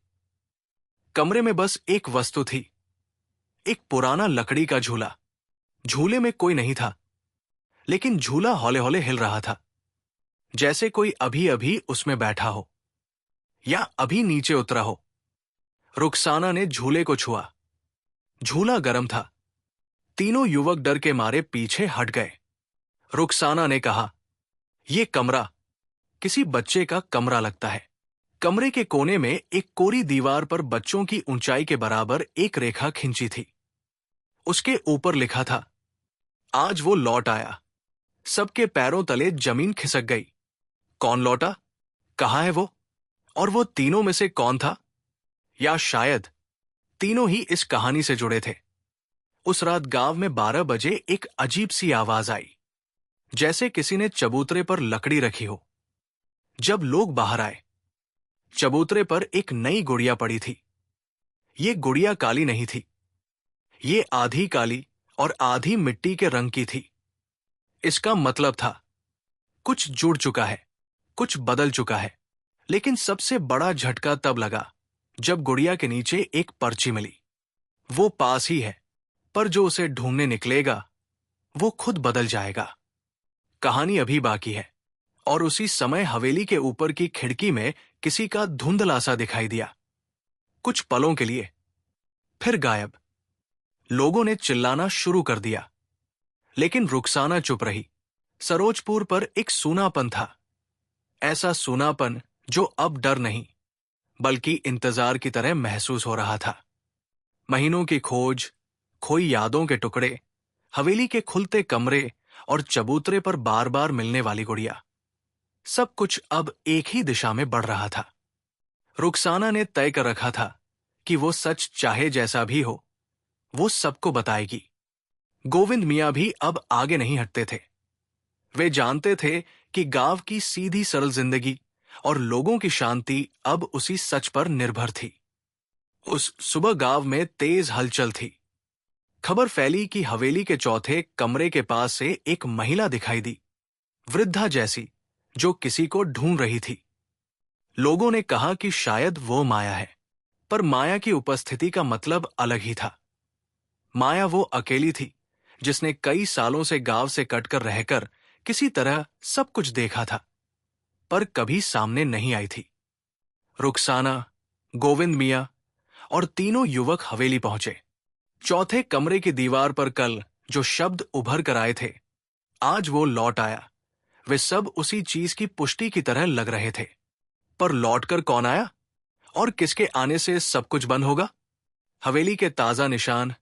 Speaker 1: कमरे में बस एक वस्तु थी, एक पुराना लकड़ी का झूला। झूले में कोई नहीं था, लेकिन झूला हौले हौले हिल रहा था, जैसे कोई अभी अभी उसमें बैठा हो या अभी नीचे उतरा हो। रुखसाना ने झूले को छुआ। झूला गर्म था। तीनों युवक डर के मारे पीछे हट गए। रुखसाना ने कहा, यह कमरा किसी बच्चे का कमरा लगता है। कमरे के कोने में एक कोरी दीवार पर बच्चों की ऊंचाई के बराबर एक रेखा खिंची थी। उसके ऊपर लिखा था, आज वो लौट आया। सबके पैरों तले जमीन खिसक गई। कौन लौटा? कहाँ है वो? और वो तीनों में से कौन था? या शायद तीनों ही इस कहानी से जुड़े थे। उस रात गांव में 12 बजे एक अजीब सी आवाज आई, जैसे किसी ने चबूतरे पर लकड़ी रखी हो। जब लोग बाहर आए, चबूतरे पर एक नई गुड़िया पड़ी थी। ये गुड़िया काली नहीं थी। ये आधी काली और आधी मिट्टी के रंग की थी। इसका मतलब था, कुछ जुड़ चुका है, कुछ बदल चुका है। लेकिन सबसे बड़ा झटका तब लगा जब गुड़िया के नीचे एक पर्ची मिली। वो पास ही है, पर जो उसे ढूंढने निकलेगा वो खुद बदल जाएगा। कहानी अभी बाकी है। और उसी समय हवेली के ऊपर की खिड़की में किसी का धुंधला सा दिखाई दिया, कुछ पलों के लिए, फिर गायब। लोगों ने चिल्लाना शुरू कर दिया, लेकिन रुखसाना चुप रही। सरोजपुर पर एक सूनापन था, ऐसा सूनापन जो अब डर नहीं, बल्कि इंतजार की तरह महसूस हो रहा था। महीनों की खोज, खोई यादों के टुकड़े, हवेली के खुलते कमरे और चबूतरे पर बार बार मिलने वाली गुड़िया, सब कुछ अब एक ही दिशा में बढ़ रहा था। रुखसाना ने तय कर रखा था कि वो सच चाहे जैसा भी हो, वो सबको बताएगी। गोविंद मियां भी अब आगे नहीं हटते थे। वे जानते थे कि गांव की सीधी सरल जिंदगी और लोगों की शांति अब उसी सच पर निर्भर थी। उस सुबह गांव में तेज हलचल थी। खबर फैली कि हवेली के चौथे कमरे के पास से एक महिला दिखाई दी, वृद्धा जैसी, जो किसी को ढूंढ रही थी। लोगों ने कहा कि शायद वो माया है, पर माया की उपस्थिति का मतलब अलग ही था। माया वो अकेली थी जिसने कई सालों से गांव से कटकर रहकर किसी तरह सब कुछ देखा था, पर कभी सामने नहीं आई थी। रुखसाना, गोविंद मियां और तीनों युवक हवेली पहुंचे। चौथे कमरे की दीवार पर कल जो शब्द उभर कर आए थे, आज वो लौट आया। वे सब उसी चीज की पुष्टि की तरह लग रहे थे। पर लौटकर कौन आया और किसके आने से सब कुछ बंद होगा? हवेली के ताजा निशान,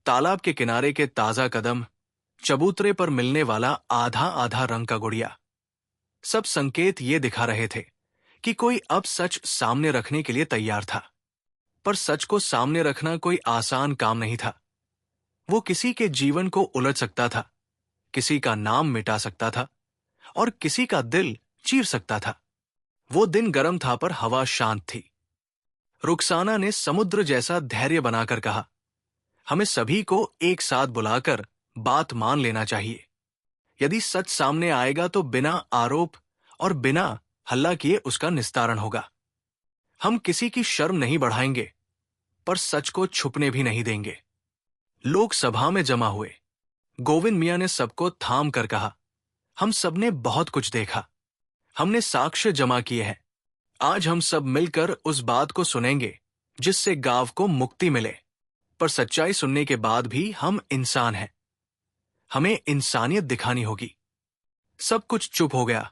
Speaker 1: तालाब के किनारे के ताजा कदम, चबूतरे पर मिलने वाला आधा आधा रंग का गुड़िया, सब संकेत ये दिखा रहे थे कि कोई अब सच सामने रखने के लिए तैयार था। पर सच को सामने रखना कोई आसान काम नहीं था। वो किसी के जीवन को उलट सकता था, किसी का नाम मिटा सकता था और किसी का दिल चीर सकता था। वो दिन गर्म था, पर हवा शांत थी। रुखसाना ने समुद्र जैसा धैर्य बनाकर कहा, हमें सभी को एक साथ बुलाकर बात मान लेना चाहिए। यदि सच सामने आएगा तो बिना आरोप और बिना हल्ला किए उसका निस्तारण होगा। हम किसी की शर्म नहीं बढ़ाएंगे, पर सच को छुपने भी नहीं देंगे। लोग सभा में जमा हुए। गोविंद मियां ने सबको थाम कर कहा, हम सबने बहुत कुछ देखा, हमने साक्ष्य जमा किए हैं। आज हम सब मिलकर उस बात को सुनेंगे जिससे गांव को मुक्ति मिले। पर सच्चाई सुनने के बाद भी हम इंसान हैं। हमें इंसानियत दिखानी होगी। सब कुछ चुप हो गया।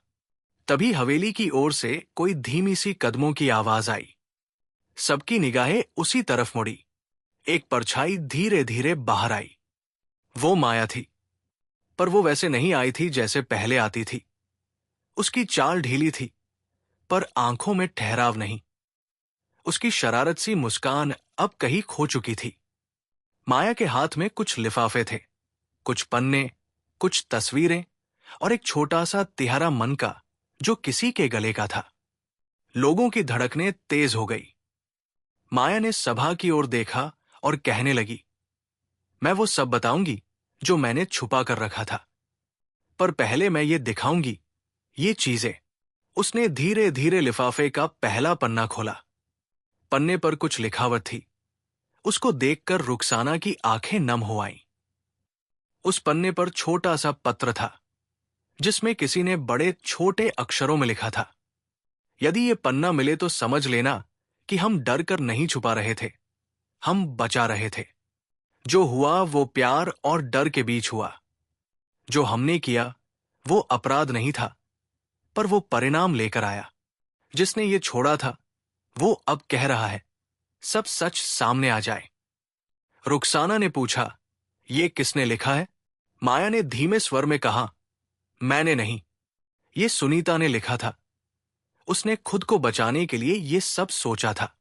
Speaker 1: तभी हवेली की ओर से कोई धीमी सी कदमों की आवाज आई। सबकी निगाहें उसी तरफ मुड़ी। एक परछाई धीरे धीरे बाहर आई। वो माया थी, पर वो वैसे नहीं आई थी जैसे पहले आती थी। उसकी चाल ढीली थी, पर आंखों में ठहराव नहीं। उसकी शरारत सी मुस्कान अब कहीं खो चुकी थी। माया के हाथ में कुछ लिफाफे थे, कुछ पन्ने, कुछ तस्वीरें और एक छोटा सा तिहारा मन का, जो किसी के गले का था। लोगों की धड़कनें तेज हो गई। माया ने सभा की ओर देखा और कहने लगी, मैं वो सब बताऊंगी जो मैंने छुपा कर रखा था, पर पहले मैं ये दिखाऊंगी, ये चीजें। उसने धीरे धीरे लिफाफे का पहला पन्ना खोला। पन्ने पर कुछ लिखावट थी। उसको देखकर रुखसाना की आंखें नम हो आईं। उस पन्ने पर छोटा सा पत्र था, जिसमें किसी ने बड़े छोटे अक्षरों में लिखा था, यदि ये पन्ना मिले तो समझ लेना कि हम डर कर नहीं छुपा रहे थे, हम बचा रहे थे। जो हुआ वो प्यार और डर के बीच हुआ। जो हमने किया वो अपराध नहीं था, पर वो परिणाम लेकर आया। जिसने ये छोड़ा था वो अब कह रहा है, सब सच सामने आ जाए। रुखसाना ने पूछा, ये किसने लिखा है? माया ने धीमे स्वर में कहा, मैंने नहीं, ये सुनीता ने लिखा था। उसने खुद को बचाने के लिए ये सब सोचा था,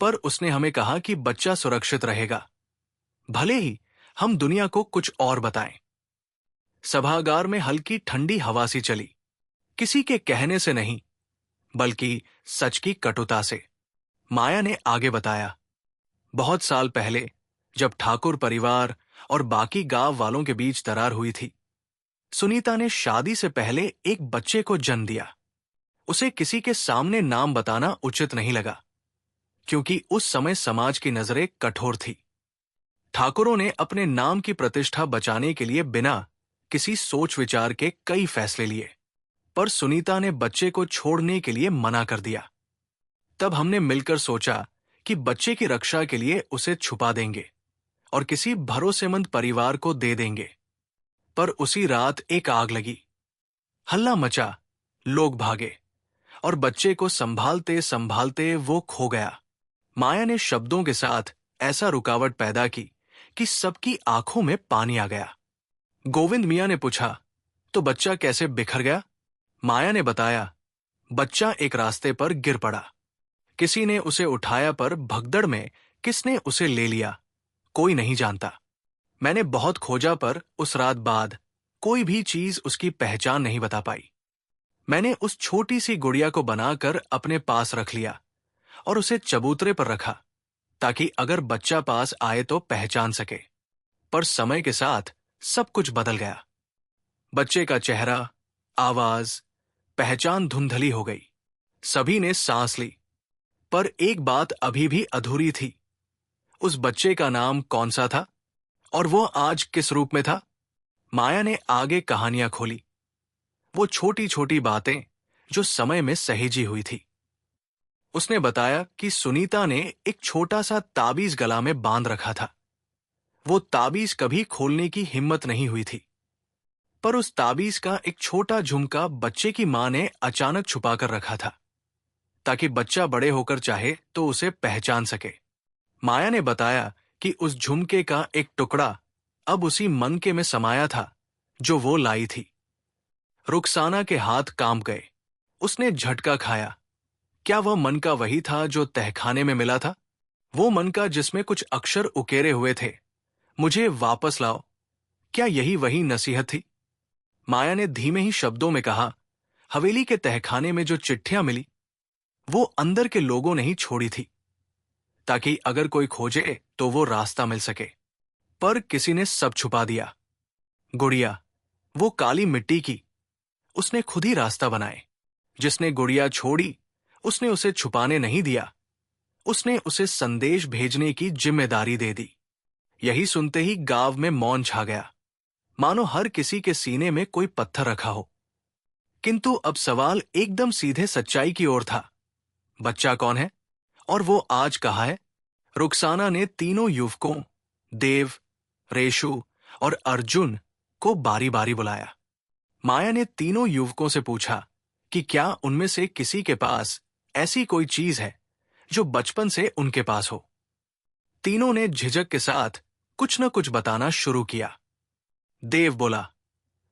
Speaker 1: पर उसने हमें कहा कि बच्चा सुरक्षित रहेगा, भले ही हम दुनिया को कुछ और बताएं। सभागार में हल्की ठंडी हवा सी चली, किसी के कहने से नहीं, बल्कि सच की कटुता से। माया ने आगे बताया, बहुत साल पहले जब ठाकुर परिवार और बाकी गांव वालों के बीच दरार हुई थी, सुनीता ने शादी से पहले एक बच्चे को जन्म दिया। उसे किसी के सामने नाम बताना उचित नहीं लगा, क्योंकि उस समय समाज की नजरें कठोर थी। ठाकुरों ने अपने नाम की प्रतिष्ठा बचाने के लिए बिना किसी सोच विचार के कई फैसले लिए, पर सुनीता ने बच्चे को छोड़ने के लिए मना कर दिया। तब हमने मिलकर सोचा कि बच्चे की रक्षा के लिए उसे छुपा देंगे और किसी भरोसेमंद परिवार को दे देंगे। पर उसी रात एक आग लगी, हल्ला मचा, लोग भागे और बच्चे को संभालते संभालते वो खो गया। माया ने शब्दों के साथ ऐसा रुकावट पैदा की कि सबकी आंखों में पानी आ गया। गोविंद मियां ने पूछा, तो बच्चा कैसे बिखर गया? माया ने बताया, बच्चा एक रास्ते पर गिर पड़ा। किसी ने उसे उठाया, पर भगदड़ में किसने उसे ले लिया कोई नहीं जानता। मैंने बहुत खोजा, पर उस रात बाद कोई भी चीज उसकी पहचान नहीं बता पाई। मैंने उस छोटी सी गुड़िया को बनाकर अपने पास रख लिया और उसे चबूतरे पर रखा, ताकि अगर बच्चा पास आए तो पहचान सके। पर समय के साथ सब कुछ बदल गया। बच्चे का चेहरा, आवाज, पहचान धुंधली हो गई। सभी ने सांस ली, पर एक बात अभी भी अधूरी थी। उस बच्चे का नाम कौन सा था और वो आज किस रूप में था? माया ने आगे कहानियां खोली, वो छोटी छोटी बातें जो समय में सहेजी हुई थी। उसने बताया कि सुनीता ने एक छोटा सा ताबीज गला में बांध रखा था। वो ताबीज कभी खोलने की हिम्मत नहीं हुई थी, पर उस ताबीज का एक छोटा झुमका बच्चे की मां ने अचानक छुपा कर रखा था, ताकि बच्चा बड़े होकर चाहे तो उसे पहचान सके। माया ने बताया कि उस झुमके का एक टुकड़ा अब उसी मनके में समाया था जो वो लाई थी। रुखसाना के हाथ कांप गए। उसने झटका खाया। क्या वह मनका वही था जो तहखाने में मिला था? वो मनका जिसमें कुछ अक्षर उकेरे हुए थे, मुझे वापस लाओ। क्या यही वही नसीहत थी? माया ने धीमे ही शब्दों में कहा, हवेली के तहखाने में जो चिट्ठियां मिली, वो अंदर के लोगों ने ही छोड़ी थी, ताकि अगर कोई खोजे तो वो रास्ता मिल सके। पर किसी ने सब छुपा दिया। गुड़िया, वो काली मिट्टी की, उसने खुद ही रास्ता बनाए। जिसने गुड़िया छोड़ी, उसने उसे छुपाने नहीं दिया, उसने उसे संदेश भेजने की जिम्मेदारी दे दी। यही सुनते ही गांव में मौन छा गया, मानो हर किसी के सीने में कोई पत्थर रखा हो। किंतु अब सवाल एकदम सीधे सच्चाई की ओर था। बच्चा कौन है और वो आज कहाँ है? रुखसाना ने तीनों युवकों, देव, रेशु और अर्जुन को बारी बारी बुलाया। माया ने तीनों युवकों से पूछा कि क्या उनमें से किसी के पास ऐसी कोई चीज है जो बचपन से उनके पास हो। तीनों ने झिझक के साथ कुछ न कुछ बताना शुरू किया। देव बोला,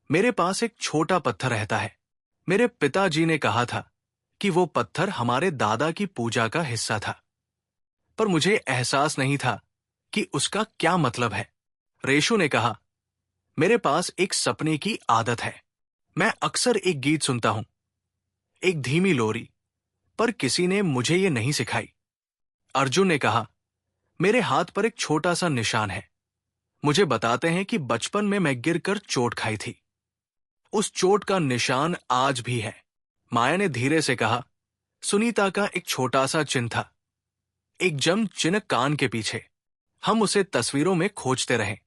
Speaker 1: मेरे पास एक छोटा पत्थर रहता है। मेरे पिताजी ने कहा था कि वो पत्थर हमारे दादा की पूजा का हिस्सा था, पर मुझे एहसास नहीं था कि उसका क्या मतलब है। रेशु ने कहा, मेरे पास एक सपने की आदत है। मैं अक्सर एक गीत सुनता हूं, एक धीमी लोरी, पर किसी ने मुझे ये नहीं सिखाई। अर्जुन ने कहा, मेरे हाथ पर एक छोटा सा निशान है। मुझे बताते हैं कि बचपन में मैं गिरकर चोट खाई थी। उस चोट का निशान आज भी है। माया ने धीरे से कहा, सुनीता का एक छोटा सा चिन्ह था, एक जम चिन्ह कान के पीछे। हम उसे तस्वीरों में खोजते रहे।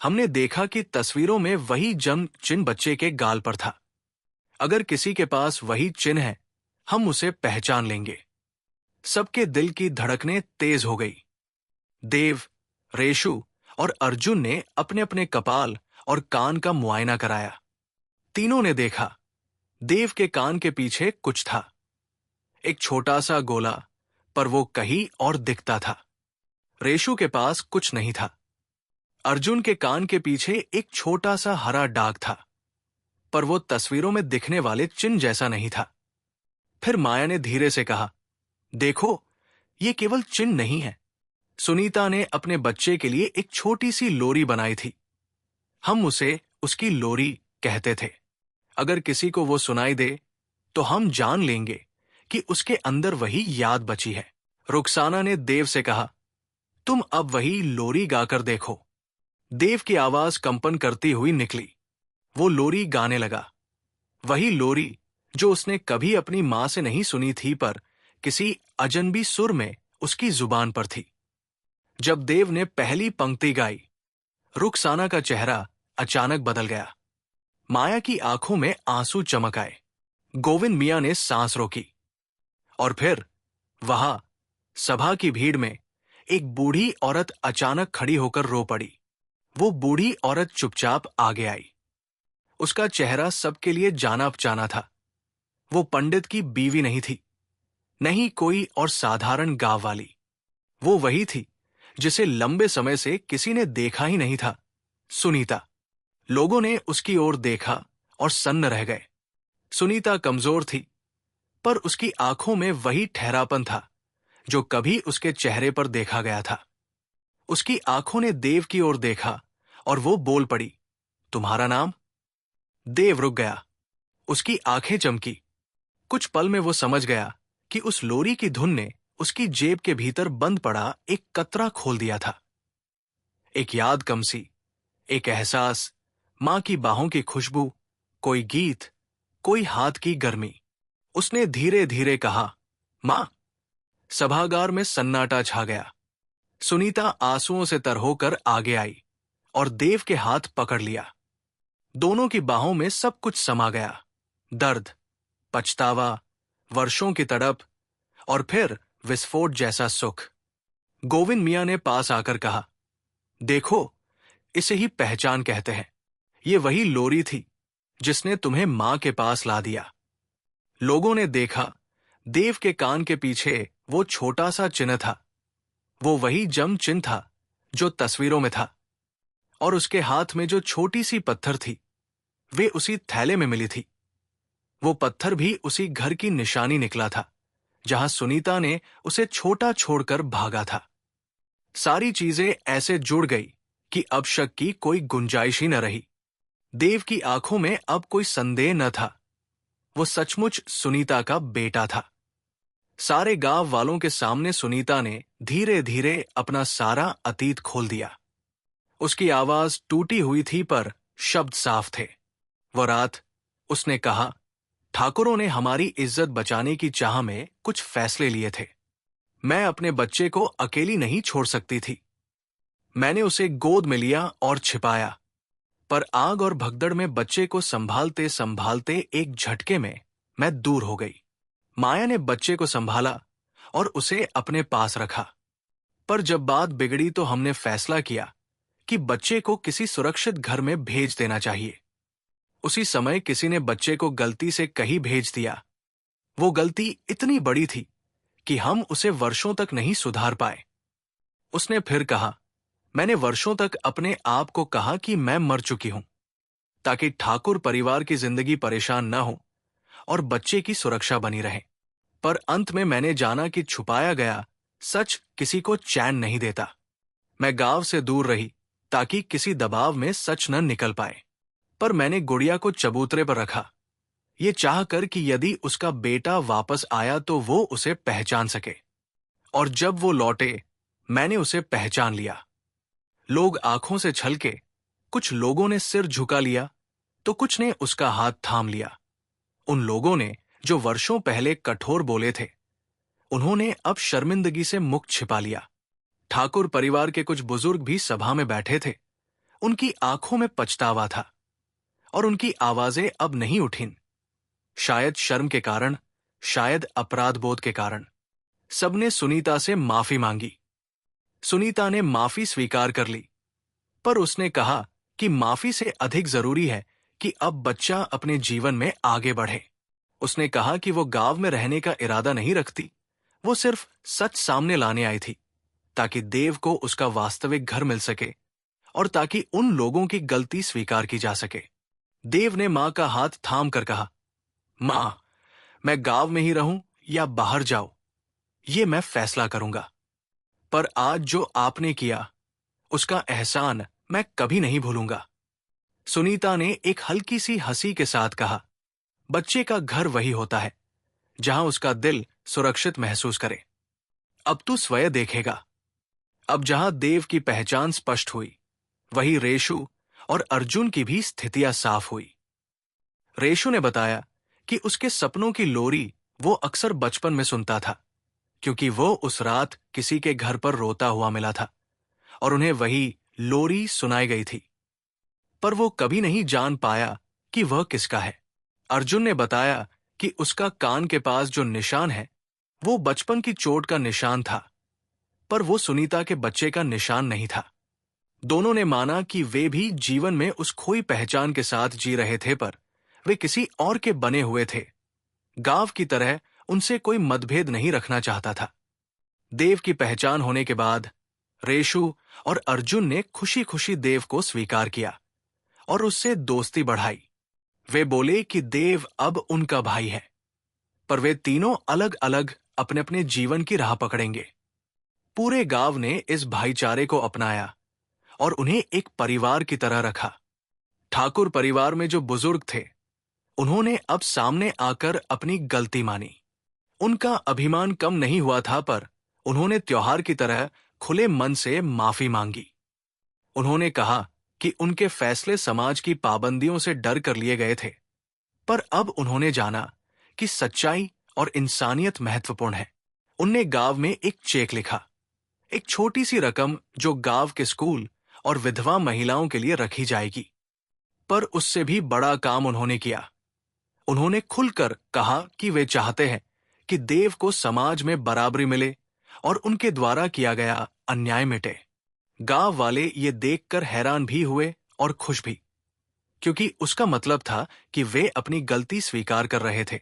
Speaker 1: हमने देखा कि तस्वीरों में वही जम चिन्ह बच्चे के गाल पर था। अगर किसी के पास वही चिन्ह है, हम उसे पहचान लेंगे। सबके दिल की धड़कनें तेज हो गई। देव, रेशु और अर्जुन ने अपने अपने कपाल और कान का मुआयना कराया। तीनों ने देखा, देव के कान के पीछे कुछ था, एक छोटा सा गोला, पर वो कहीं और दिखता था। रेशु के पास कुछ नहीं था। अर्जुन के कान के पीछे एक छोटा सा हरा दाग था, पर वो तस्वीरों में दिखने वाले चिन्ह जैसा नहीं था। फिर माया ने धीरे से कहा, देखो, ये केवल चिन्ह नहीं है। सुनीता ने अपने बच्चे के लिए एक छोटी सी लोरी बनाई थी। हम उसे उसकी लोरी कहते थे। अगर किसी को वो सुनाई दे, तो हम जान लेंगे कि उसके अंदर वही याद बची है। रुखसाना ने देव से कहा, तुम अब वही लोरी गाकर देखो। देव की आवाज कंपन करती हुई निकली। वो लोरी गाने लगा, वही लोरी जो उसने कभी अपनी मां से नहीं सुनी थी, पर किसी अजनबी सुर में उसकी जुबान पर थी। जब देव ने पहली पंक्ति गाई, रुखसाना का चेहरा अचानक बदल गया। माया की आंखों में आंसू चमक आए। गोविंद मियां ने सांस रोकी, और फिर वहां सभा की भीड़ में एक बूढ़ी औरत अचानक खड़ी होकर रो पड़ी। वो बूढ़ी औरत चुपचाप आगे आई। उसका चेहरा सबके लिए जाना पहचाना था। वो पंडित की बीवी नहीं थी, नहीं कोई और साधारण गांव वाली। वो वही थी जिसे लंबे समय से किसी ने देखा ही नहीं था, सुनीता। लोगों ने उसकी ओर देखा और सन्न रह गए। सुनीता कमजोर थी, पर उसकी आंखों में वही ठहरापन था जो कभी उसके चेहरे पर देखा गया था। उसकी आंखों ने देव की ओर देखा और वो बोल पड़ी, तुम्हारा नाम? देव रुक गया। उसकी आंखें चमकी। कुछ पल में वो समझ गया कि उस लोरी की धुन ने उसकी जेब के भीतर बंद पड़ा एक कतरा खोल दिया था। एक याद कम सी, एक एहसास, मां की बाहों की खुशबू, कोई गीत, कोई हाथ की गर्मी। उसने धीरे धीरे कहा, मां। सभागार में सन्नाटा छा गया। सुनीता आंसुओं से तर होकर आगे आई और देव के हाथ पकड़ लिया। दोनों की बाहों में सब कुछ समा गया, दर्द, पछतावा, वर्षों की तड़प और फिर विस्फोट जैसा सुख। गोविंद मियां ने पास आकर कहा, देखो, इसे ही पहचान कहते हैं। ये वही लोरी थी जिसने तुम्हें मां के पास ला दिया। लोगों ने देखा, देव के कान के पीछे वो छोटा सा चिन्ह था। वो वही जम चिन्ह था जो तस्वीरों में था, और उसके हाथ में जो छोटी सी पत्थर थी, वे उसी थैले में मिली थी। वो पत्थर भी उसी घर की निशानी निकला था जहां सुनीता ने उसे छोटा छोड़कर भागा था। सारी चीजें ऐसे जुड़ गई कि अब शक की कोई गुंजाइश ही न रही। देव की आंखों में अब कोई संदेह न था। वो सचमुच सुनीता का बेटा था। सारे गांव वालों के सामने सुनीता ने धीरे धीरे अपना सारा अतीत खोल दिया। उसकी आवाज टूटी हुई थी, पर शब्द साफ थे। वो रात उसने कहा, ठाकुरों ने हमारी इज्जत बचाने की चाह में कुछ फैसले लिए थे। मैं अपने बच्चे को अकेली नहीं छोड़ सकती थी। मैंने उसे गोद में लिया और छिपाया, पर आग और भगदड़ में बच्चे को संभालते संभालते एक झटके में मैं दूर हो गई। माया ने बच्चे को संभाला और उसे अपने पास रखा। पर जब बात बिगड़ी तो हमने फैसला किया कि बच्चे को किसी सुरक्षित घर में भेज देना चाहिए। उसी समय किसी ने बच्चे को गलती से कहीं भेज दिया। वो गलती इतनी बड़ी थी कि हम उसे वर्षों तक नहीं सुधार पाए। उसने फिर कहा, मैंने वर्षों तक अपने आप को कहा कि मैं मर चुकी हूं, ताकि ठाकुर परिवार की जिंदगी परेशान न हो और बच्चे की सुरक्षा बनी रहे। पर अंत में मैंने जाना कि छुपाया गया सच किसी को चैन नहीं देता। मैं गांव से दूर रही ताकि किसी दबाव में सच न निकल पाए। पर मैंने गुड़िया को चबूतरे पर रखा, ये चाहकर कि यदि उसका बेटा वापस आया तो वो उसे पहचान सके। और जब वो लौटे, मैंने उसे पहचान लिया। लोग आंखों से छलके, कुछ लोगों ने सिर झुका लिया तो कुछ ने उसका हाथ थाम लिया। उन लोगों ने जो वर्षों पहले कठोर बोले थे, उन्होंने अब शर्मिंदगी से मुख छिपा लिया। ठाकुर परिवार के कुछ बुजुर्ग भी सभा में बैठे थे। उनकी आंखों में पछतावा था और उनकी आवाजें अब नहीं उठीं। शायद शर्म के कारण, शायद अपराध बोध के कारण। सबने सुनीता से माफी मांगी। सुनीता ने माफी स्वीकार कर ली, पर उसने कहा कि माफी से अधिक जरूरी है कि अब बच्चा अपने जीवन में आगे बढ़े। उसने कहा कि वो गांव में रहने का इरादा नहीं रखती, वो सिर्फ सच सामने लाने आई थी, ताकि देव को उसका वास्तविक घर मिल सके और ताकि उन लोगों की गलती स्वीकार की जा सके। देव ने मां का हाथ थाम कर कहा, मां, मैं गांव में ही रहूं या बाहर जाऊं, ये मैं फैसला करूंगा। पर आज जो आपने किया, उसका एहसान मैं कभी नहीं भूलूंगा। सुनीता ने एक हल्की सी हंसी के साथ कहा, बच्चे का घर वही होता है जहां उसका दिल सुरक्षित महसूस करे। अब तू स्वयं देखेगा। अब जहां देव की पहचान स्पष्ट हुई, वही रेशु और अर्जुन की भी स्थितियां साफ हुई। रेशु ने बताया कि उसके सपनों की लोरी वो अक्सर बचपन में सुनता था, क्योंकि वो उस रात किसी के घर पर रोता हुआ मिला था और उन्हें वही लोरी सुनाई गई थी। पर वो कभी नहीं जान पाया कि वह किसका है। अर्जुन ने बताया कि उसका कान के पास जो निशान है, वो बचपन की चोट का निशान था, पर वो सुनीता के बच्चे का निशान नहीं था। दोनों ने माना कि वे भी जीवन में उस खोई पहचान के साथ जी रहे थे, पर वे किसी और के बने हुए थे। गांव की तरह उनसे कोई मतभेद नहीं रखना चाहता था। देव की पहचान होने के बाद रेशु और अर्जुन ने खुशी खुशी देव को स्वीकार किया और उससे दोस्ती बढ़ाई। वे बोले कि देव अब उनका भाई है, पर वे तीनों अलग अलग अपने अपने जीवन की राह पकड़ेंगे। पूरे गांव ने इस भाईचारे को अपनाया और उन्हें एक परिवार की तरह रखा। ठाकुर परिवार में जो बुजुर्ग थे, उन्होंने अब सामने आकर अपनी गलती मानी। उनका अभिमान कम नहीं हुआ था, पर उन्होंने त्योहार की तरह खुले मन से माफी मांगी। उन्होंने कहा कि उनके फैसले समाज की पाबंदियों से डर कर लिए गए थे, पर अब उन्होंने जाना कि सच्चाई और इंसानियत महत्वपूर्ण है। उनने गांव में एक चेक लिखा, एक छोटी सी रकम जो गांव के स्कूल और विधवा महिलाओं के लिए रखी जाएगी। पर उससे भी बड़ा काम उन्होंने किया। उन्होंने खुलकर कहा कि वे चाहते हैं कि देव को समाज में बराबरी मिले और उनके द्वारा किया गया अन्याय मिटे। गांव वाले ये देखकर हैरान भी हुए और खुश भी, क्योंकि उसका मतलब था कि वे अपनी गलती स्वीकार कर रहे थे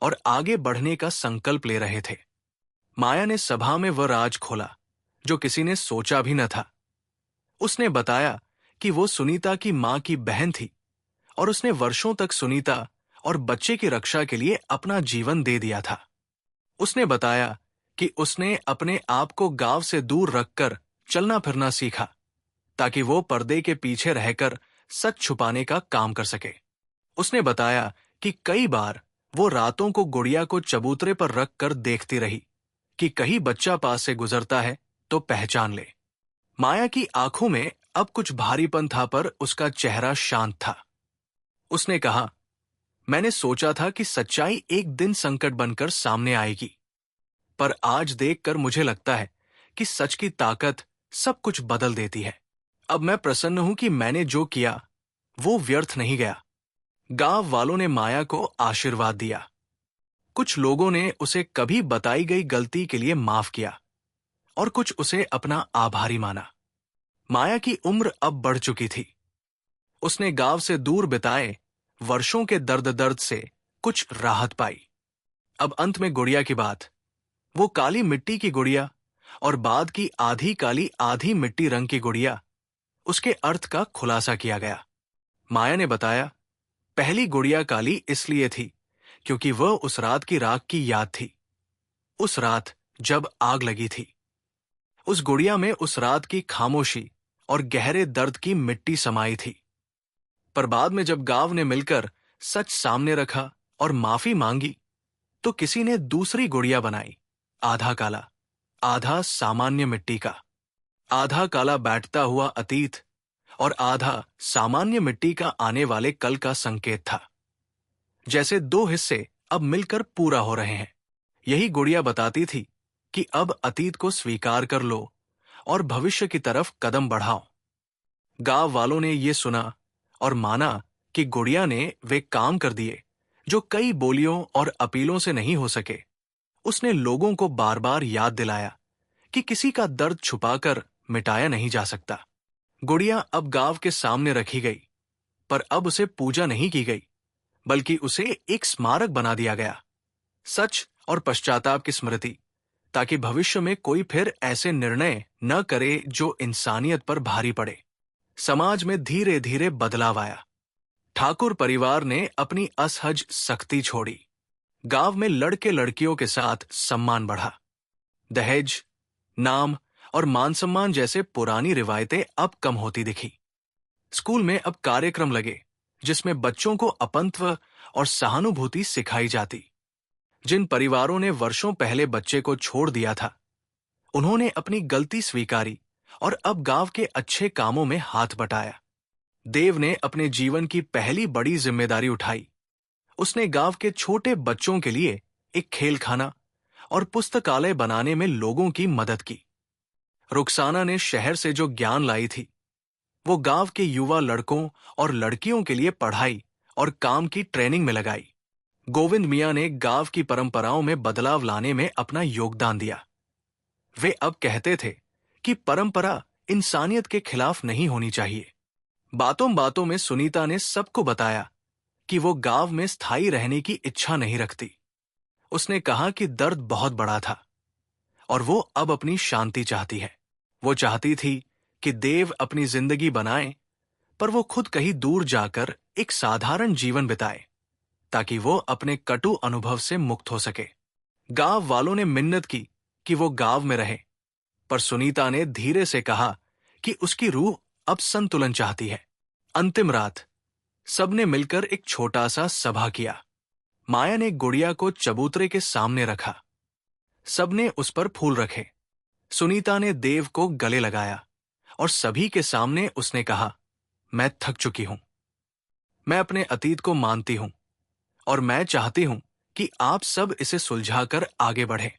Speaker 1: और आगे बढ़ने का संकल्प ले रहे थे। माया ने सभा में वह राज खोला जो किसी ने सोचा भी न था। उसने बताया कि वो सुनीता की मां की बहन थी और उसने वर्षों तक सुनीता और बच्चे की रक्षा के लिए अपना जीवन दे दिया था। उसने बताया कि उसने अपने आप को गांव से दूर रखकर चलना फिरना सीखा, ताकि वो पर्दे के पीछे रहकर सच छुपाने का काम कर सके। उसने बताया कि कई बार वो रातों को गुड़िया को चबूतरे पर रख कर देखती रही कि कहीं बच्चा पास से गुजरता है तो पहचान ले। माया की आंखों में अब कुछ भारीपन था, पर उसका चेहरा शांत था। उसने कहा, मैंने सोचा था कि सच्चाई एक दिन संकट बनकर सामने आएगी, पर आज देखकर मुझे लगता है कि सच की ताकत सब कुछ बदल देती है। अब मैं प्रसन्न हूं कि मैंने जो किया वो व्यर्थ नहीं गया। गांव वालों ने माया को आशीर्वाद दिया। कुछ लोगों ने उसे कभी बताई गई गलती के लिए माफ किया और कुछ उसे अपना आभारी माना। माया की उम्र अब बढ़ चुकी थी। उसने गांव से दूर बिताए वर्षों के दर्द दर्द से कुछ राहत पाई। अब अंत में गुड़िया की बात, वो काली मिट्टी की गुड़िया और बाद की आधी काली आधी मिट्टी रंग की गुड़िया, उसके अर्थ का खुलासा किया गया। माया ने बताया, पहली गुड़िया काली इसलिए थी क्योंकि वह उस रात की राख की याद थी, उस रात जब आग लगी थी। उस गुड़िया में उस रात की खामोशी और गहरे दर्द की मिट्टी समाई थी। पर बाद में जब गांव ने मिलकर सच सामने रखा और माफी मांगी, तो किसी ने दूसरी गुड़िया बनाई, आधा काला, आधा सामान्य मिट्टी का। आधा काला बैठता हुआ अतीत और आधा सामान्य मिट्टी का आने वाले कल का संकेत था। जैसे दो हिस्से अब मिलकर पूरा हो रहे हैं। यही गुड़िया बताती थी कि अब अतीत को स्वीकार कर लो और भविष्य की तरफ कदम बढ़ाओ। गांव वालों ने ये सुना और माना कि गुड़िया ने वे काम कर दिए जो कई बोलियों और अपीलों से नहीं हो सके। उसने लोगों को बार बार याद दिलाया कि किसी का दर्द छुपाकर मिटाया नहीं जा सकता। गुड़िया अब गांव के सामने रखी गई, पर अब उसे पूजा नहीं की गई, बल्कि उसे एक स्मारक बना दिया गया, सच और पश्चाताप की स्मृति, ताकि भविष्य में कोई फिर ऐसे निर्णय न करे जो इंसानियत पर भारी पड़े। समाज में धीरे धीरे बदलाव आया। ठाकुर परिवार ने अपनी असहज सख्ती छोड़ी। गांव में लड़के लड़कियों के साथ सम्मान बढ़ा। दहेज, नाम और मान सम्मान जैसे पुरानी रिवायतें अब कम होती दिखी। स्कूल में अब कार्यक्रम लगे जिसमें बच्चों को अपनत्व और सहानुभूति सिखाई जाती। जिन परिवारों ने वर्षों पहले बच्चे को छोड़ दिया था, उन्होंने अपनी गलती स्वीकारी और अब गांव के अच्छे कामों में हाथ बटाया। देव ने अपने जीवन की पहली बड़ी जिम्मेदारी उठाई। उसने गांव के छोटे बच्चों के लिए एक खेलखाना और पुस्तकालय बनाने में लोगों की मदद की। रुखसाना ने शहर से जो ज्ञान लाई थी, वो गांव के युवा लड़कों और लड़कियों के लिए पढ़ाई और काम की ट्रेनिंग में लगाई। गोविंद मियां ने गांव की परंपराओं में बदलाव लाने में अपना योगदान दिया। वे अब कहते थे कि परंपरा इंसानियत के खिलाफ नहीं होनी चाहिए। बातों बातों में सुनीता ने सबको बताया कि वो गांव में स्थायी रहने की इच्छा नहीं रखती। उसने कहा कि दर्द बहुत बड़ा था और वो अब अपनी शांति चाहती है। वो चाहती थी कि देव अपनी जिंदगी बनाए, पर वो खुद कहीं दूर जाकर एक साधारण जीवन बिताए, ताकि वो अपने कटु अनुभव से मुक्त हो सके। गांव वालों ने मिन्नत की कि वो गांव में रहे, पर सुनीता ने धीरे से कहा कि उसकी रूह अब संतुलन चाहती है। अंतिम रात सबने मिलकर एक छोटा सा सभा किया। माया ने गुड़िया को चबूतरे के सामने रखा। सबने उस पर फूल रखे। सुनीता ने देव को गले लगाया और सभी के सामने उसने कहा, मैं थक चुकी हूं। मैं अपने अतीत को मानती हूं और मैं चाहती हूं कि आप सब इसे सुलझाकर आगे बढ़ें।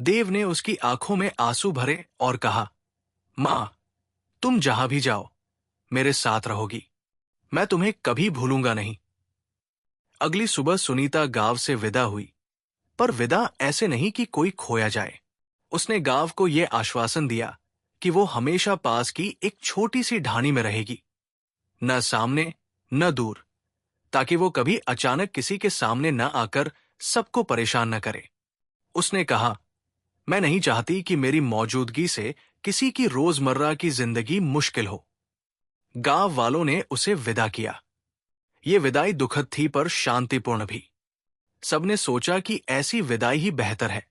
Speaker 1: देव ने उसकी आंखों में आंसू भरे और कहा, मां, तुम जहां भी जाओ मेरे साथ रहोगी। मैं तुम्हें कभी भूलूंगा नहीं। अगली सुबह सुनीता गांव से विदा हुई, पर विदा ऐसे नहीं कि कोई खोया जाए। उसने गांव को यह आश्वासन दिया कि वो हमेशा पास की एक छोटी सी ढाणी में रहेगी, न सामने न दूर, ताकि वो कभी अचानक किसी के सामने न आकर सबको परेशान न करे। उसने कहा, मैं नहीं चाहती कि मेरी मौजूदगी से किसी की रोजमर्रा की जिंदगी मुश्किल हो। गांव वालों ने उसे विदा किया। ये विदाई दुखद थी पर शांतिपूर्ण भी। सबने सोचा कि ऐसी विदाई ही बेहतर है,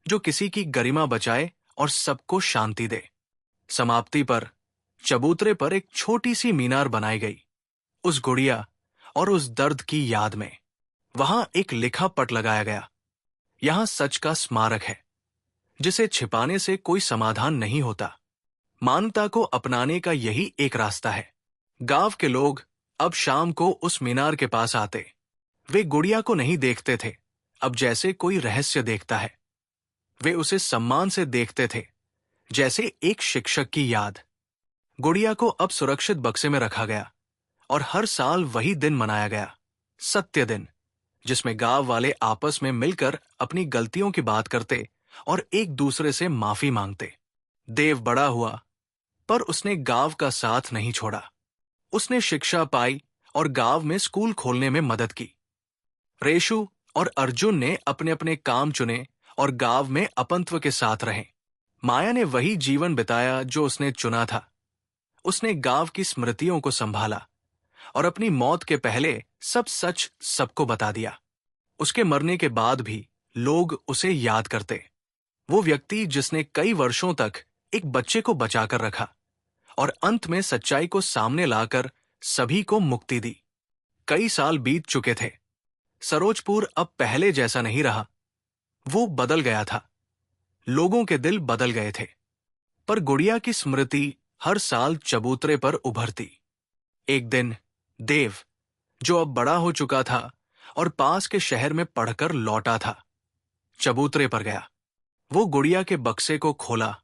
Speaker 1: जो किसी की गरिमा बचाए और सबको शांति दे। समाप्ति पर चबूतरे पर एक छोटी सी मीनार बनाई गई, उस गुड़िया और उस दर्द की याद में। वहां एक लिखा पट लगाया गया, यहां सच का स्मारक है, जिसे छिपाने से कोई समाधान नहीं होता। मानवता को अपनाने का यही एक रास्ता है। गांव के लोग अब शाम को उस मीनार के पास आते। वे गुड़िया को नहीं देखते थे अब जैसे कोई रहस्य देखता है। वे उसे सम्मान से देखते थे, जैसे एक शिक्षक की याद। गुड़िया को अब सुरक्षित बक्से में रखा गया और हर साल वही दिन मनाया गया, सत्य दिन, जिसमें गांव वाले आपस में मिलकर अपनी गलतियों की बात करते और एक दूसरे से माफी मांगते। देव बड़ा हुआ, पर उसने गांव का साथ नहीं छोड़ा। उसने शिक्षा पाई और गांव में स्कूल खोलने में मदद की। रेशु और अर्जुन ने अपने अपने काम चुने और गांव में अपंत्व के साथ रहे। माया ने वही जीवन बिताया जो उसने चुना था। उसने गांव की स्मृतियों को संभाला और अपनी मौत के पहले सब सच सबको बता दिया। उसके मरने के बाद भी लोग उसे याद करते। वो व्यक्ति जिसने कई वर्षों तक एक बच्चे को बचाकर रखा और अंत में सच्चाई को सामने लाकर सभी को मुक्ति दी। कई साल बीत चुके थे। सरोजपुर अब पहले जैसा नहीं रहा। वो बदल गया था। लोगों के दिल बदल गए थे। पर गुड़िया की स्मृति हर साल चबूतरे पर उभरती। एक दिन देव, जो अब बड़ा हो चुका था और पास के शहर में पढ़कर लौटा था, चबूतरे पर गया। वो गुड़िया के बक्से को खोला।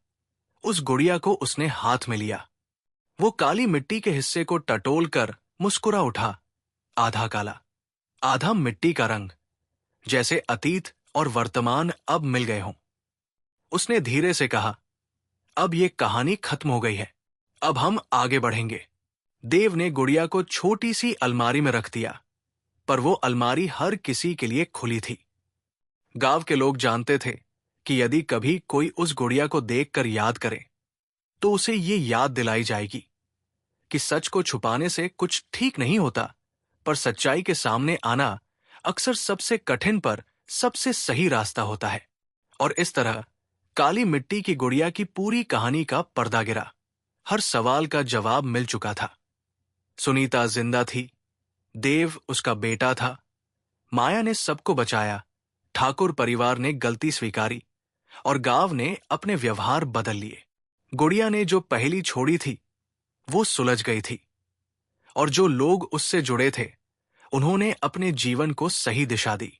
Speaker 1: उस गुड़िया को उसने हाथ में लिया। वो काली मिट्टी के हिस्से को टटोल कर मुस्कुरा उठा। आधा काला, आधा मिट्टी का रंग, जैसे अतीत और वर्तमान अब मिल गए हों। उसने धीरे से कहा, अब ये कहानी खत्म हो गई है। अब हम आगे बढ़ेंगे। देव ने गुड़िया को छोटी सी अलमारी में रख दिया, पर वो अलमारी हर किसी के लिए खुली थी। गांव के लोग जानते थे कि यदि कभी कोई उस गुड़िया को देखकर याद करे, तो उसे ये याद दिलाई जाएगी कि सच को छुपाने से कुछ ठीक नहीं होता, पर सच्चाई के सामने आना अक्सर सबसे कठिन पर सबसे सही रास्ता होता है। और इस तरह काली मिट्टी की गुड़िया की पूरी कहानी का पर्दा गिरा। हर सवाल का जवाब मिल चुका था। सुनीता जिंदा थी। देव उसका बेटा था। माया ने सबको बचाया। ठाकुर परिवार ने गलती स्वीकारी और गांव ने अपने व्यवहार बदल लिए। गुड़िया ने जो पहली छोड़ी थी, वो सुलझ गई थी। और जो लोग उससे जुड़े थे, उन्होंने अपने जीवन को सही दिशा दी।